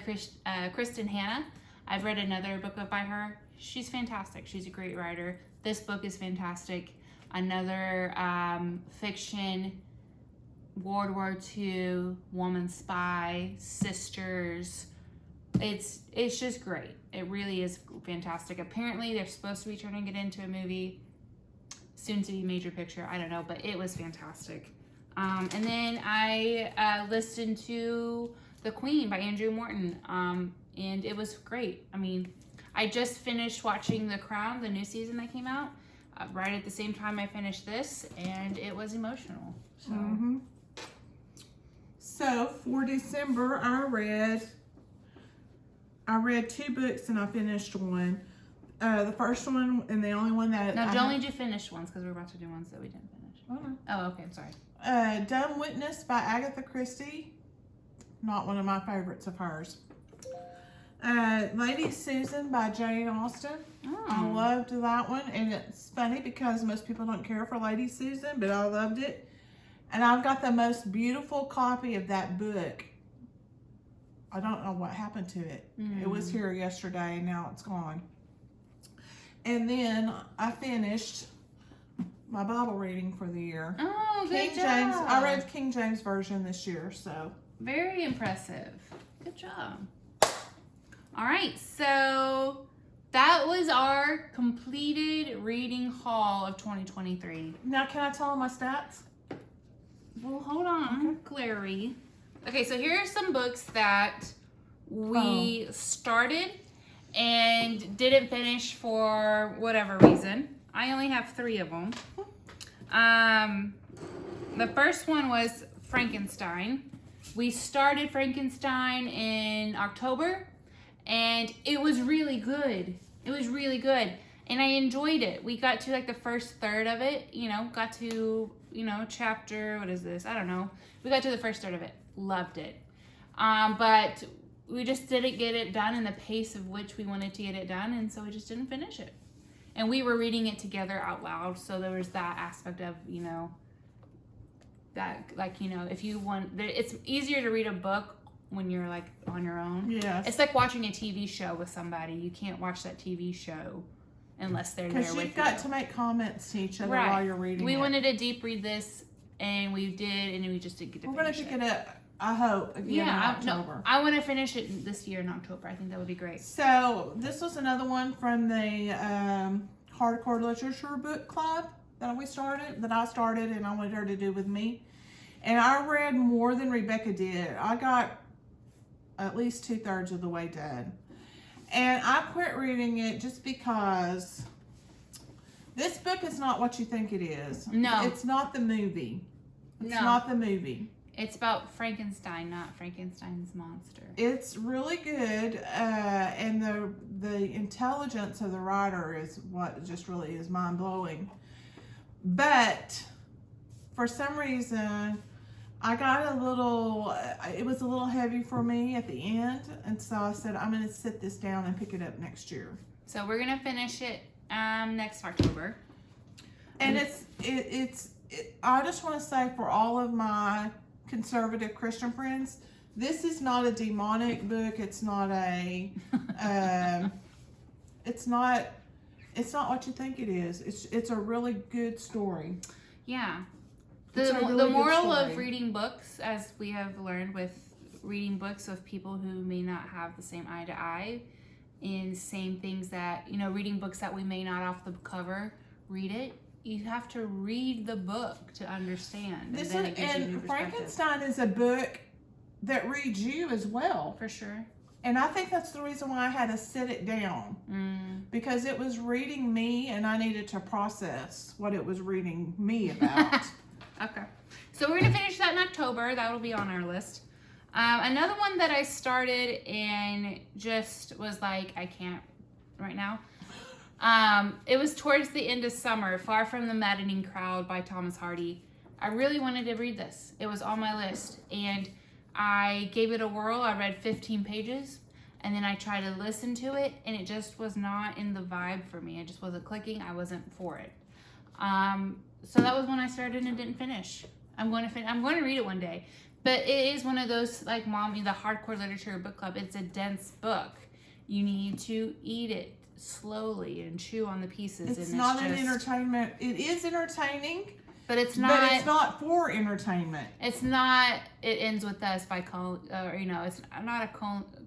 Kristen Hanna. I've read another book by her. She's fantastic. She's a great writer. This book is fantastic. Another fiction, World War II, woman spy, sisters. It's just great. It really is fantastic. Apparently, they're supposed to be turning it into a movie, soon to be major picture. I don't know, but it was fantastic. And then I listened to The Queen by Andrew Morton, and it was great. I mean, I just finished watching The Crown, the new season that came out, right at the same time I finished this, and it was emotional. So. So for December, I read 2 books and I finished one. The first one and the only one that No, don't do finished ones because we're about to do ones that we didn't finish. Oh, okay, I'm sorry. Dumb Witness by Agatha Christie. Not one of my favorites of hers. Lady Susan by Jane Austen. I loved that one, and it's funny because most people don't care for Lady Susan, but I loved it. And I've got the most beautiful copy of that book. I don't know what happened to it. It was here yesterday, and now it's gone. And then I finished my Bible reading for the year. Oh, good job. James. I read King James Version this year, so. Very impressive. Good job. All right, so that was our completed reading haul of 2023. Now, can I tell them my stats? Well, hold on, Clary. Okay, so here are some books that we started and didn't finish for whatever reason. I only have 3 of them. The first one was Frankenstein. We started Frankenstein in October, and it was really good. It was really good, and I enjoyed it. We got to like the first third of it, got to, chapter, what is this? I don't know. We got to the first third of it. Loved it. But we just didn't get it done in the pace of which we wanted to get it done, and so we just didn't finish it. And we were reading it together out loud, so there was that aspect of, that, if you want, it's easier to read a book when you're, like, on your own. Yes. It's like watching a TV show with somebody. You can't watch that TV show unless they're there with you. Because you've got to make comments to each other while you're reading We it. wanted to deep read this, and we did, and we just didn't get to We're finish going to pick it up, I hope, again in October. I want to finish it this year in October. I think that would be great. So, this was another one from the Hardcore Literature Book Club that I started and I wanted her to do with me. And I read more than Rebecca did. I got at least 2/3 of the way done. And I quit reading it just because this book is not what you think it is. No. It's not the movie. It's not the movie. It's about Frankenstein, not Frankenstein's monster. It's really good, and the intelligence of the writer is what just really is mind-blowing. But for some reason, I got it was a little heavy for me at the end, and so I said, I'm going to sit this down and pick it up next year. So we're going to finish it next October. And I just want to say, for all of my conservative Christian friends, this is not a demonic book. It's not a it's not what you think it is. It's a really good story. Yeah. It's a The really good moral story. of reading books, as we have learned with reading books of people who may not have the same eye to eye in same things that, reading books that we may not off the cover read it. You have to read the book to understand. And Frankenstein is a book that reads you as well. For sure. And I think that's the reason why I had to sit it down. Because it was reading me, and I needed to process what it was reading me about. Okay. So we're going to finish that in October. That will be on our list. Another one that I started and just was like, I can't right now. It was towards the end of summer, Far from the Maddening Crowd by Thomas Hardy. I really wanted to read this. It was on my list, and I gave it a whirl. I read 15 pages, and then I tried to listen to it, and it just was not in the vibe for me. It just wasn't clicking. I wasn't for it. So that was when I started and didn't finish. I'm going to read it one day, but it is one of those, like Mommy, the Hardcore Literature Book Club. It's a dense book. You need to eat it slowly and chew on the pieces. It's not an entertainment. It is entertaining, but it's not. But it's not for entertainment. It's not. It Ends with Us by it's not a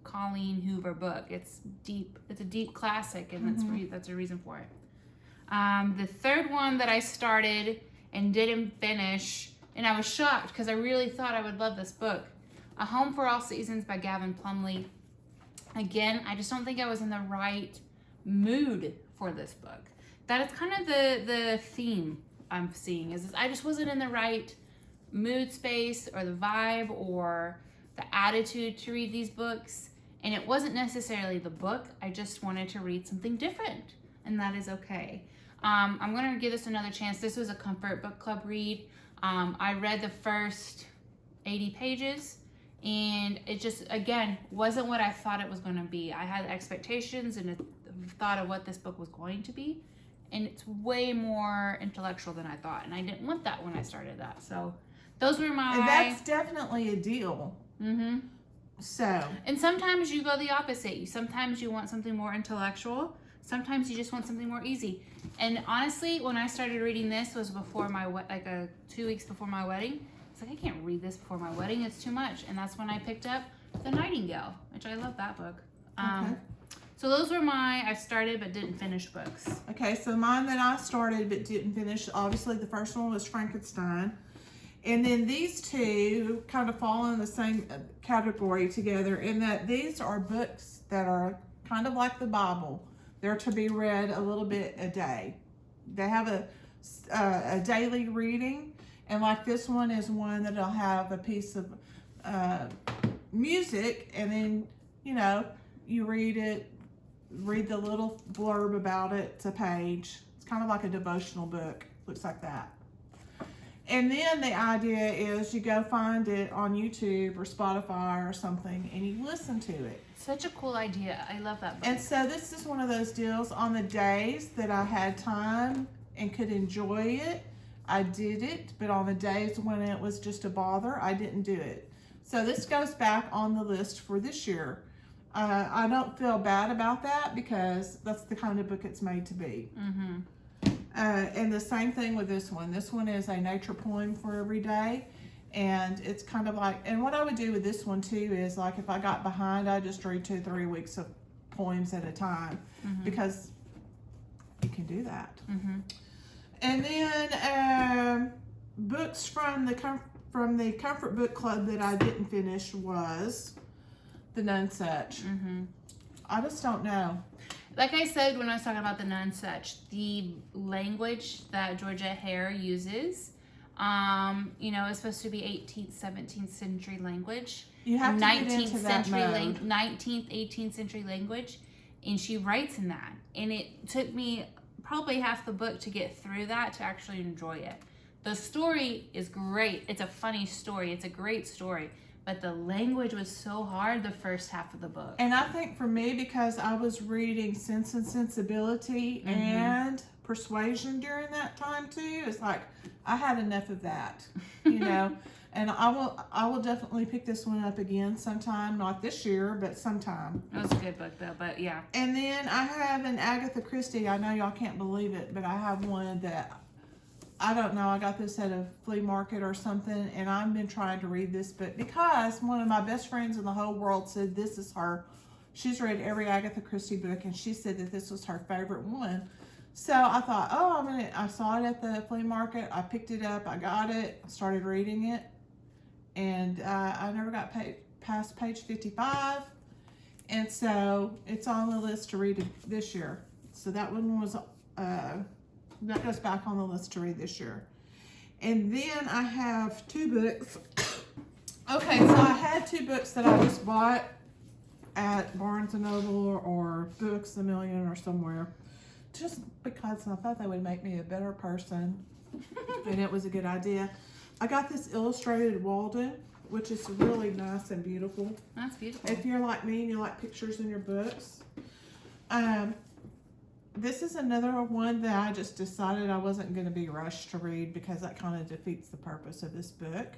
Colleen Hoover book. It's deep. It's a deep classic, and that's a reason for it. The third one that I started and didn't finish, and I was shocked because I really thought I would love this book, A Home for All Seasons by Gavin Plumley. Again, I just don't think I was in the right mood for this book. That is kind of the theme I'm seeing, is I just wasn't in the right mood space or the vibe or the attitude to read these books. And it wasn't necessarily the book. I just wanted to read something different, and that is okay. I'm going to give this another chance. This was a comfort book club read. I read the first 80 pages, and it just, again, wasn't what I thought it was going to be. I had expectations and a thought of what this book was going to be, and it's way more intellectual than I thought, and I didn't want that when I started that. So those were my... And that's definitely a deal. So... And sometimes you go the opposite. Sometimes you want something more intellectual. Sometimes you just want something more easy. And honestly, when I started reading this was before my 2 weeks before my wedding. It's like, I can't read this before my wedding. It's too much. And that's when I picked up The Nightingale, which I love that book. Okay. So those were I started but didn't finish books. Okay, so mine that I started but didn't finish, obviously the first one was Frankenstein. And then these two kind of fall in the same category together in that these are books that are kind of like the Bible. They're to be read a little bit a day. They have a daily reading, and like this one is one that'll have a piece of music, and then, you know, you read it, read the little blurb about it. It's a page. It's kind of like a devotional book. Looks like that. And then the idea is you go find it on YouTube or Spotify or something, and you listen to it. Such a cool idea. I love that book. And so this is one of those deals. On the days that I had time and could enjoy it, I did it. But on the days when it was just a bother, I didn't do it. So this goes back on the list for this year. I don't feel bad about that because that's the kind of book it's made to be. Mm-hmm. And the same thing with this one. This one is a nature poem for every day. And it's kind of like, and what I would do with this one too is like if I got behind, I just read 2 or 3 weeks of poems at a time, because you can do that. Mm-hmm. And then books from the Comfort Book Club that I didn't finish was The Nonesuch. Mm-hmm. I just don't know. Like I said when I was talking about The Nonesuch, the language that Georgia Hare uses, you know, is supposed to be 18th, 17th century language. You have to get into that mode. 19th, 18th century language, and she writes in that. And it took me probably half the book to get through that to actually enjoy it. The story is great. It's a funny story. It's a great story. But the language was so hard the first half of the book. And I think for me, because I was reading Sense and Sensibility and Persuasion during that time too, it's like I had enough of that, you know. And I will definitely pick this one up again sometime, not this year, but sometime. It was a good book though, but yeah. And then I have an Agatha Christie. I know y'all can't believe it, but I have one that I don't know. I got this at a flea market or something, and I've been trying to read this book because one of my best friends in the whole world said this is her. She's read every Agatha Christie book, and she said that this was her favorite one. So I thought, oh, I saw it at the flea market. I picked it up. I got it. Started reading it, and I never got past page 55, and so it's on the list to read this year. So that one was. That goes back on the list to read this year. And then I have 2 books. Okay, so I had 2 books that I just bought at Barnes & Noble or Books A Million or somewhere. Just because I thought they would make me a better person. And it was a good idea. I got this illustrated Walden, which is really nice and beautiful. That's beautiful. If you're like me and you like pictures in your books. This is another one that I just decided I wasn't going to be rushed to read because that kind of defeats the purpose of this book.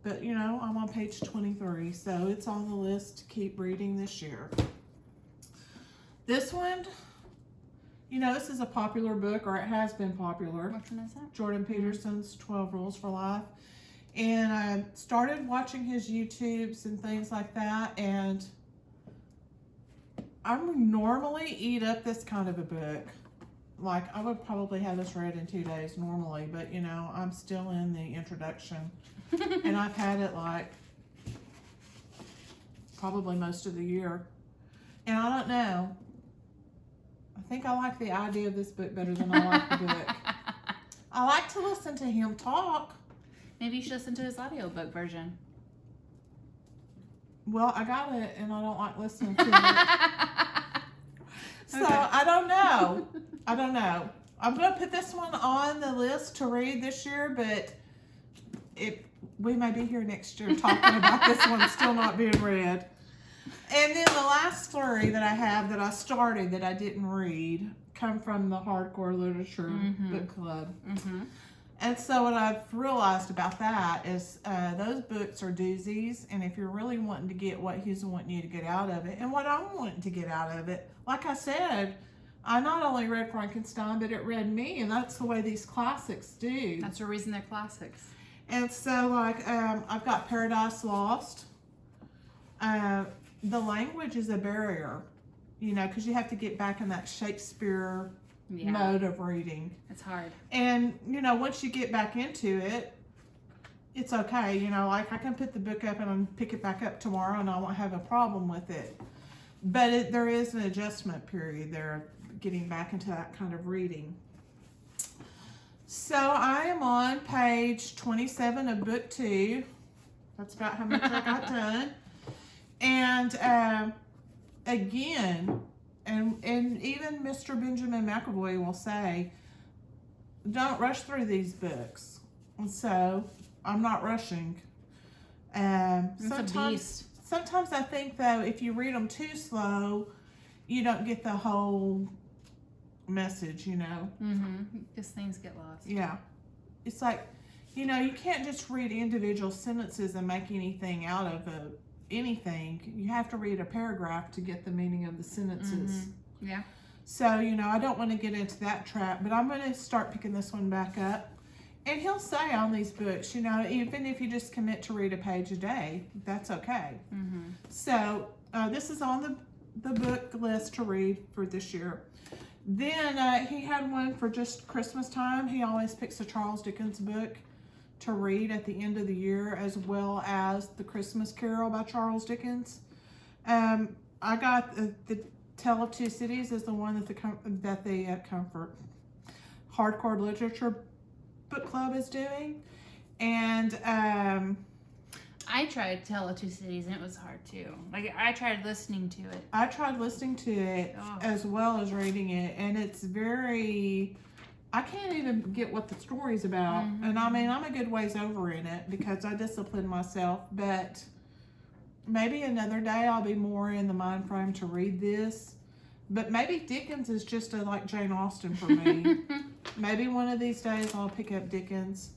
But, you know, I'm on page 23, so it's on the list to keep reading this year. This one, you know, this is a popular book, or it has been popular. Which one is that? Jordan Peterson's 12 Rules for Life. And I started watching his YouTubes and things like that, and I would normally eat up this kind of a book. Like, I would probably have this read in 2 days normally, but, you know, I'm still in the introduction. And I've had it, like, probably most of the year. And I don't know. I think I like the idea of this book better than I like the book. I like to listen to him talk. Maybe you should listen to his audiobook version. Well, I got it, and I don't like listening to it. So, okay. I don't know. I'm going to put this one on the list to read this year, but we may be here next year talking about this one still not being read. And then the last 3 that I have that I started that I didn't read come from the Hardcore Literature Book Club. And so what I've realized about that is those books are doozies, and if you're really wanting to get what he's wanting you to get out of it, and what I'm wanting to get out of it, like I said, I not only read Frankenstein, but it read me, and that's the way these classics do. That's the reason they're classics. And so, like, I've got Paradise Lost. The language is a barrier. you know, because you have to get back in that Shakespeare Yeah. mode of reading. It's hard. And, you know, once you get back into it, it's okay. You know, like I can put the book up and pick it back up tomorrow and I won't have a problem with it. But there is an adjustment period there, getting back into that kind of reading. So I am on page 27 of book 2. That's about how much I got done. And again, and even Mr. Benjamin McAvoy will say, don't rush through these books. And so I'm not rushing. It's a beast. Sometimes I think though, if you read them too slow, you don't get the whole message, you know. Because things get lost. Yeah. It's like, you know, you can't just read individual sentences and make anything out of anything. You have to read a paragraph to get the meaning of the sentences. Yeah. So, you know, I don't want to get into that trap, but I'm going to start picking this one back up. And he'll say on these books, you know, even if you just commit to read a page a day, that's okay. So this is on the book list to read for this year. Then he had one for just Christmas time. He always picks a Charles Dickens book to read at the end of the year, as well as The Christmas Carol by Charles Dickens. I got the Tale of Two Cities is the one that the Comfort Hardcore Literature Book Club is doing. And I tried Tale of Two Cities and it was hard too. Like I tried listening to it. I tried listening to it as well as reading it, and it's very, I can't even get what the story's about. And I mean, I'm a good ways over in it because I discipline myself, but maybe another day I'll be more in the mind frame to read this. But maybe Dickens is just like Jane Austen for me. Maybe one of these days I'll pick up Dickens.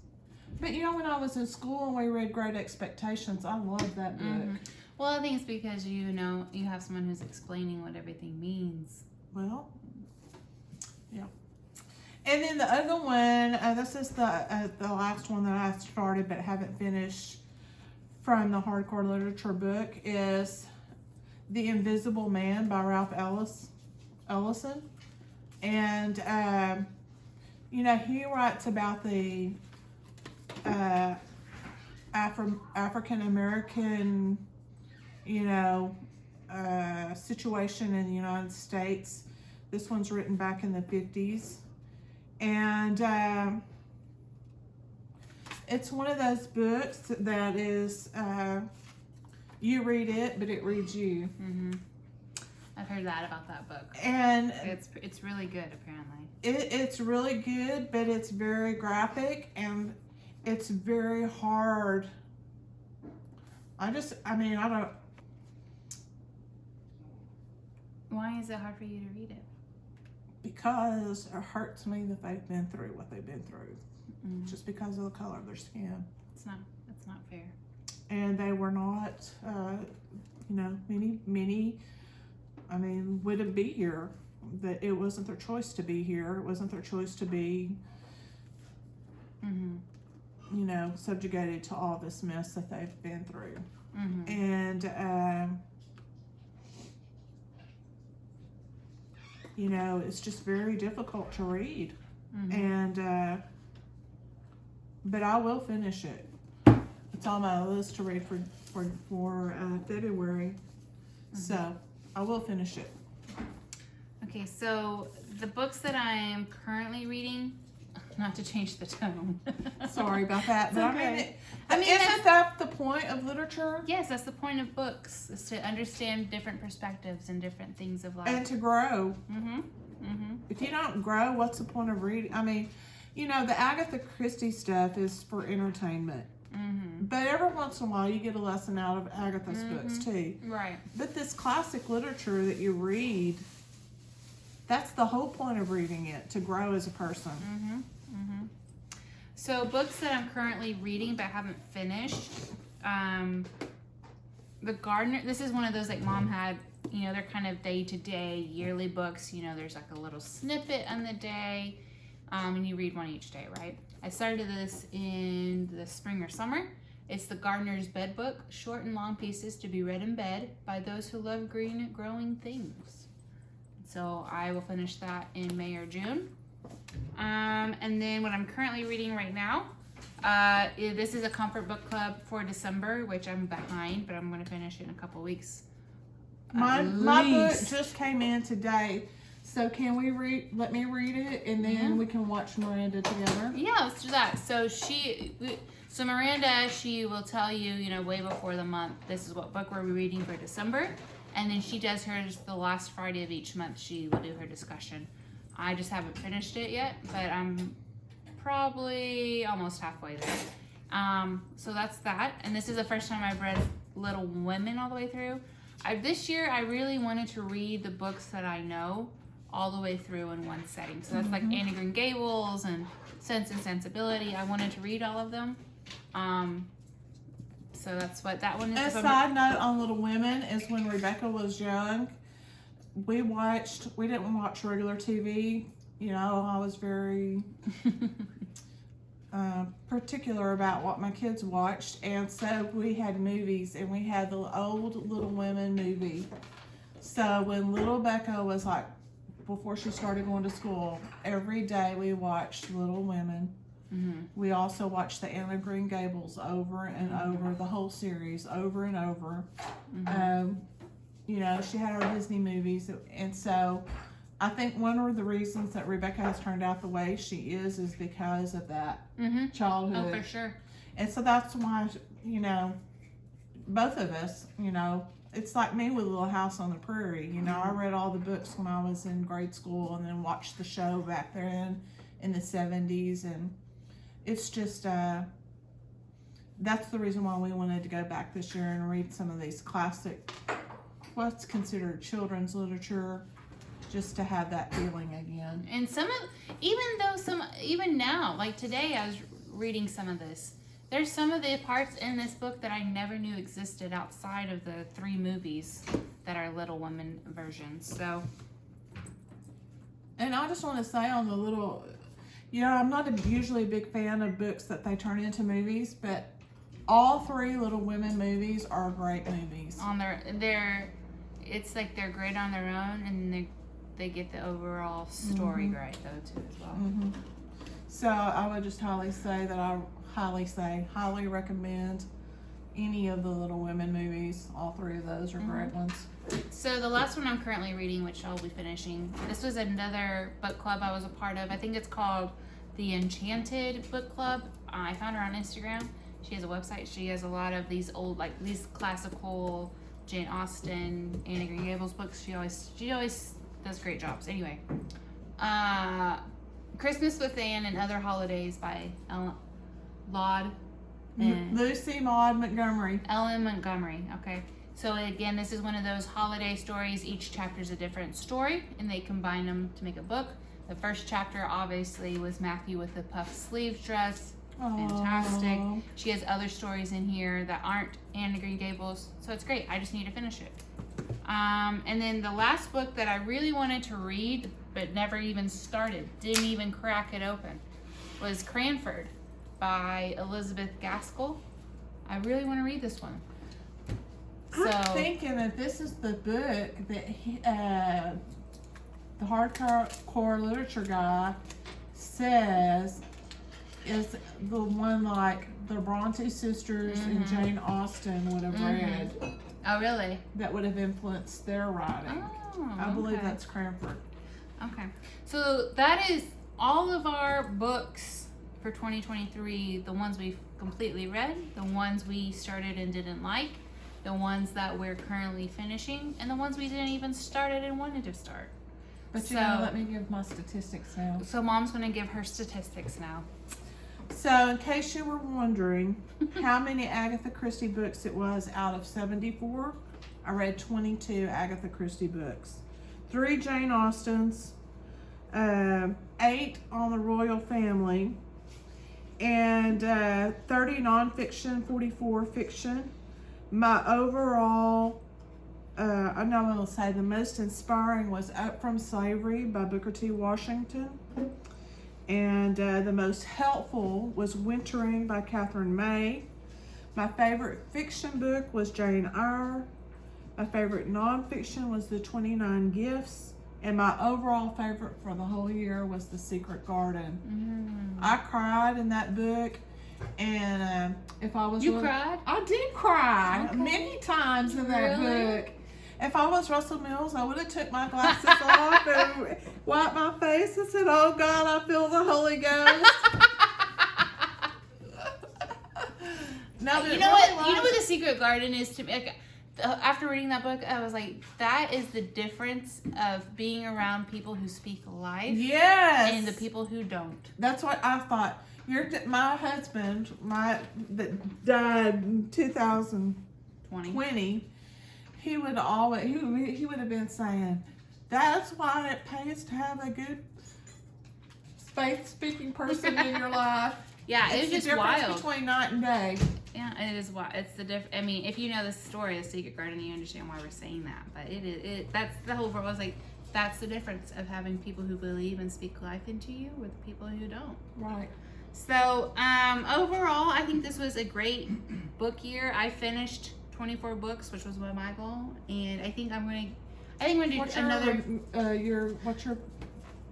But you know, when I was in school and we read Great Expectations, I loved that book. Well, I think it's because you know you have someone who's explaining what everything means. Well, yeah. And then the other one, this is the last one that I started but haven't finished from the Hardcore Literature book, is The Invisible Man by Ralph Ellison. And, you know, he writes about the African-American, you know, situation in the United States. This one's written back in the 50s. And it's one of those books that is, you read it, but it reads you. I've heard that about that book. And it's really good, apparently. It's really good, but it's very graphic and it's very hard. I don't. Why is it hard for you to read it? Because it hurts me that they've been through what they've been through. Just because of the color of their skin. That's not fair. And they were not, you know, many, I mean, wouldn't be here. That it wasn't their choice to be here. It wasn't their choice to be, you know, subjugated to all this mess that they've been through. And, you know, it's just very difficult to read. And, but I will finish it. It's on my list to read for February. So I will finish it. Okay, so the books that I'm currently reading, not to change the tone. Sorry about that. But okay. Isn't that the point of literature? Yes, that's the point of books, is to understand different perspectives and different things of life. And to grow. If you don't grow, what's the point of reading? I mean, you know, the Agatha Christie stuff is for entertainment. But every once in a while, you get a lesson out of Agatha's books, too. Right. But this classic literature that you read, that's the whole point of reading it, to grow as a person. So books that I'm currently reading but haven't finished, The Gardener, this is one of those like Mom had, you know, they're kind of day-to-day, yearly books. You know, there's like a little snippet on the day, and you read one each day, right? I started this in the spring or summer. It's The Gardener's Bed Book, short and long pieces to be read in bed by those who love green growing things. So I will finish that in May or June. And then what I'm currently reading right now, this is a comfort book club for December, which I'm behind, but I'm going to finish it in a couple weeks. My book just came in today. So can we let me read it, and then we can watch Miranda together? Yeah, let's do that. So Miranda, she will tell you, way before the month, this is what book we're reading for December. And then she does hers the last Friday of each month. She will do her discussion. I just haven't finished it yet, but I'm probably almost halfway there. So that's that. And this is the first time I've read Little Women all the way through. This year, I really wanted to read the books that I know all the way through in one setting. So that's like Anne of Green Gables and Sense and Sensibility. I wanted to read all of them. So that's what that one is. A side note on Little Women is when Rebecca was young, we didn't watch regular TV. I was very particular about what my kids watched, and so we had movies, and we had the old Little Women movie. So when little Becca was like, before she started going to school, every day we watched Little Women. We also watched the Anne of Green Gables over and over, the whole series over and over. She had our Disney movies, and so I think one of the reasons that Rebecca has turned out the way she is because of that childhood. Oh, for sure. And so that's why, both of us, it's like me with Little House on the Prairie. I read all the books when I was in grade school, and then watched the show back then in the 70s, and it's just that's the reason why we wanted to go back this year and read some of these classic, what's considered children's literature, just to have that feeling again. And even now, like today, I was reading some of this. There's some of the parts in this book that I never knew existed outside of the 3 movies that are Little Women versions. So, and I just want to say on the little, I'm not usually a big fan of books that they turn into movies, but all 3 Little Women movies are great movies. It's like they're great on their own, and they get the overall story right though too as well. So I would just highly recommend any of the Little Women movies. All 3 of those are great ones. So the last one I'm currently reading, which I'll be finishing, this was another book club I was a part of. I think it's called the Enchanted Book Club. I found her on Instagram. She has a website. She has a lot of these old, like these classical Jane Austen, Anne of Green Gables books. She always does great jobs. Anyway, Christmas with Anne and Other Holidays by Lucy Maud Montgomery. Ellen Montgomery. Okay. So again, this is one of those holiday stories. Each chapter is a different story, and they combine them to make a book. The first chapter obviously was Matthew with the puffed sleeves dress. Fantastic. Aww. She has other stories in here that aren't Anne of Green Gables, so it's great. I just need to finish it. And then the last book that I really wanted to read but never even started, didn't even crack it open, was Cranford by Elizabeth Gaskell. I really want to read this one. I'm thinking that this is the book that the hardcore literature guy says is the one like the Bronte sisters and Jane Austen would have read. Oh, really? That would have influenced their writing. Oh, I believe that's Cranford. Okay. So that is all of our books for 2023. The ones we've completely read, the ones we started and didn't like, the ones that we're currently finishing, and the ones we didn't even started and wanted to start. But let me give my statistics now. So Mom's going to give her statistics now. So in case you were wondering how many Agatha Christie books it was out of 74, I read 22 Agatha Christie books. 3 Jane Austens, 8 on the royal family, and 30 nonfiction, 44 fiction. My overall, I'm not going to say the most inspiring was Up From Slavery by Booker T. Washington. And the most helpful was Wintering by Catherine May. My favorite fiction book was Jane Eyre. My favorite nonfiction was The 29 Gifts. And my overall favorite for the whole year was The Secret Garden. I cried in that book, and if I was cried? I did cry Okay. many times in that Really? book. If I was Russell Mills, I would have took my glasses off and wiped my face and said, "Oh God, I feel the Holy Ghost." Now, You know what? You know what The Secret Garden is to me? Like, after reading that book, I was like, that is the difference of being around people who speak life Yes. and the people who don't. That's what I thought. My husband, that died in 2020, 20. he would always he would have been saying, "That's why it pays to have a good faith-speaking person in your life." Yeah, It's it was the just difference wild. between night and day. Yeah, it is wild. It's the I mean, if you know the story of Secret Garden, you understand why we're saying that. But that's the whole world. I was like, that's the difference of having people who believe and speak life into you with people who don't. Right. So, overall, I think this was a great book year. I finished 24 books, which was my goal, and I think I'm gonna do What's your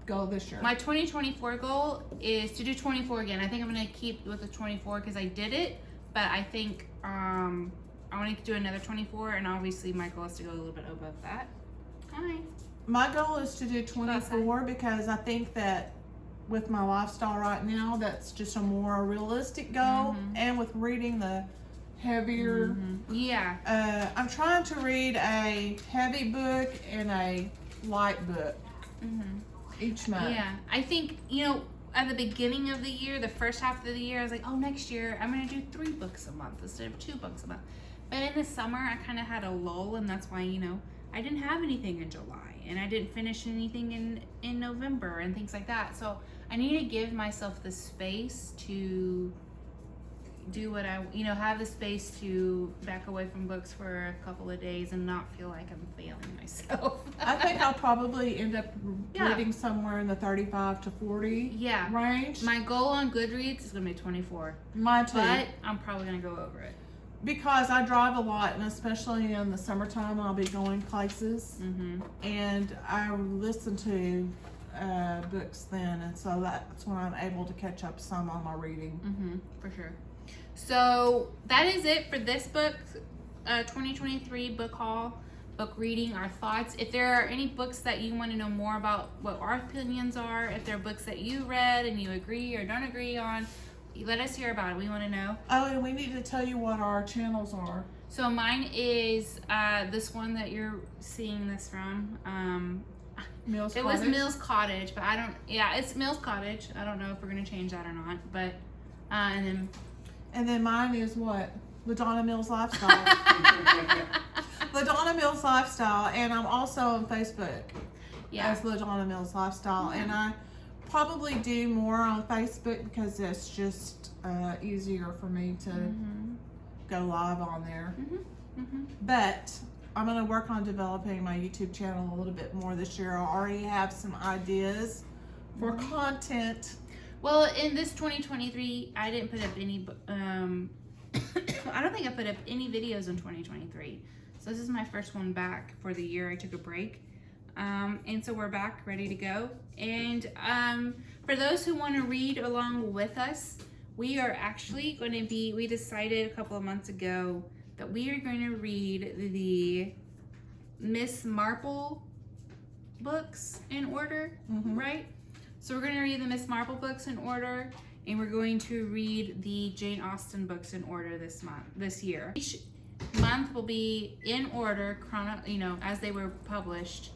goal this year? My 2024 goal is to do 24 again. I think I'm gonna keep with the 24 because I did it, but I think I want to do another 24, and obviously my goal is to go a little bit above that. Hi. My goal is to do 24 because I think that with my lifestyle right now, that's just a more realistic goal. And with reading the heavier, Yeah. I'm trying to read a heavy book and a light book each month. Yeah. I think, at the beginning of the year, the first half of the year, I was like, oh, next year I'm going to do 3 books a month instead of 2 books a month. But in the summer, I kind of had a lull, and that's why, I didn't have anything in July, and I didn't finish anything in November and things like that. So I need to give myself the space to do what have the space to back away from books for a couple of days and not feel like I'm failing myself. I think I'll probably end up Yeah. reading somewhere in the 35 to 40 Yeah. range. My goal on Goodreads is going to be 24, Mine too. but I'm probably going to go over it. Because I drive a lot, and especially in the summertime, I'll be going places, and I listen to books then, and so that's when I'm able to catch up some on my reading. For sure. So that is it for this book, 2023 book haul, book reading, our thoughts. If there are any books that you want to know more about what our opinions are, if there are books that you read and you agree or don't agree on, let us hear about it. We want to know. Oh, and we need to tell you what our channels are. So mine is this one that you're seeing this from. Mills It Cottage. was Mills Cottage, but it's Mills Cottage. I don't know if we're going to change that or not, but, And then mine is what? LaDonna Mills Lifestyle. LaDonna Mills Lifestyle, and I'm also on Facebook as LaDonna Mills Lifestyle, and I probably do more on Facebook because it's just easier for me to go live on there. But I'm going to work on developing my YouTube channel a little bit more this year. I already have some ideas for content. Well, in this 2023, I didn't put up any, I don't think I put up any videos in 2023. So this is my first one back for the year. I took a break. And so we're back, ready to go. And for those who want to read along with us, we are actually going to we decided a couple of months ago that we are going to read the Miss Marple books in order, right? So we're going to read the Miss Marple books in order, and we're going to read the Jane Austen books in order this year. Each month will be in order, as they were published.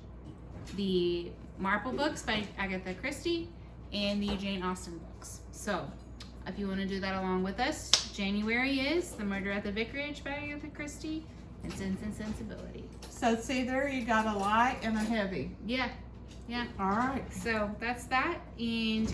The Marple books by Agatha Christie and the Jane Austen books. So if you want to do that along with us, January is The Murder at the Vicarage by Agatha Christie and Sense and Sensibility. So see there, you got a light and a heavy. Yeah. All right. So that's that. And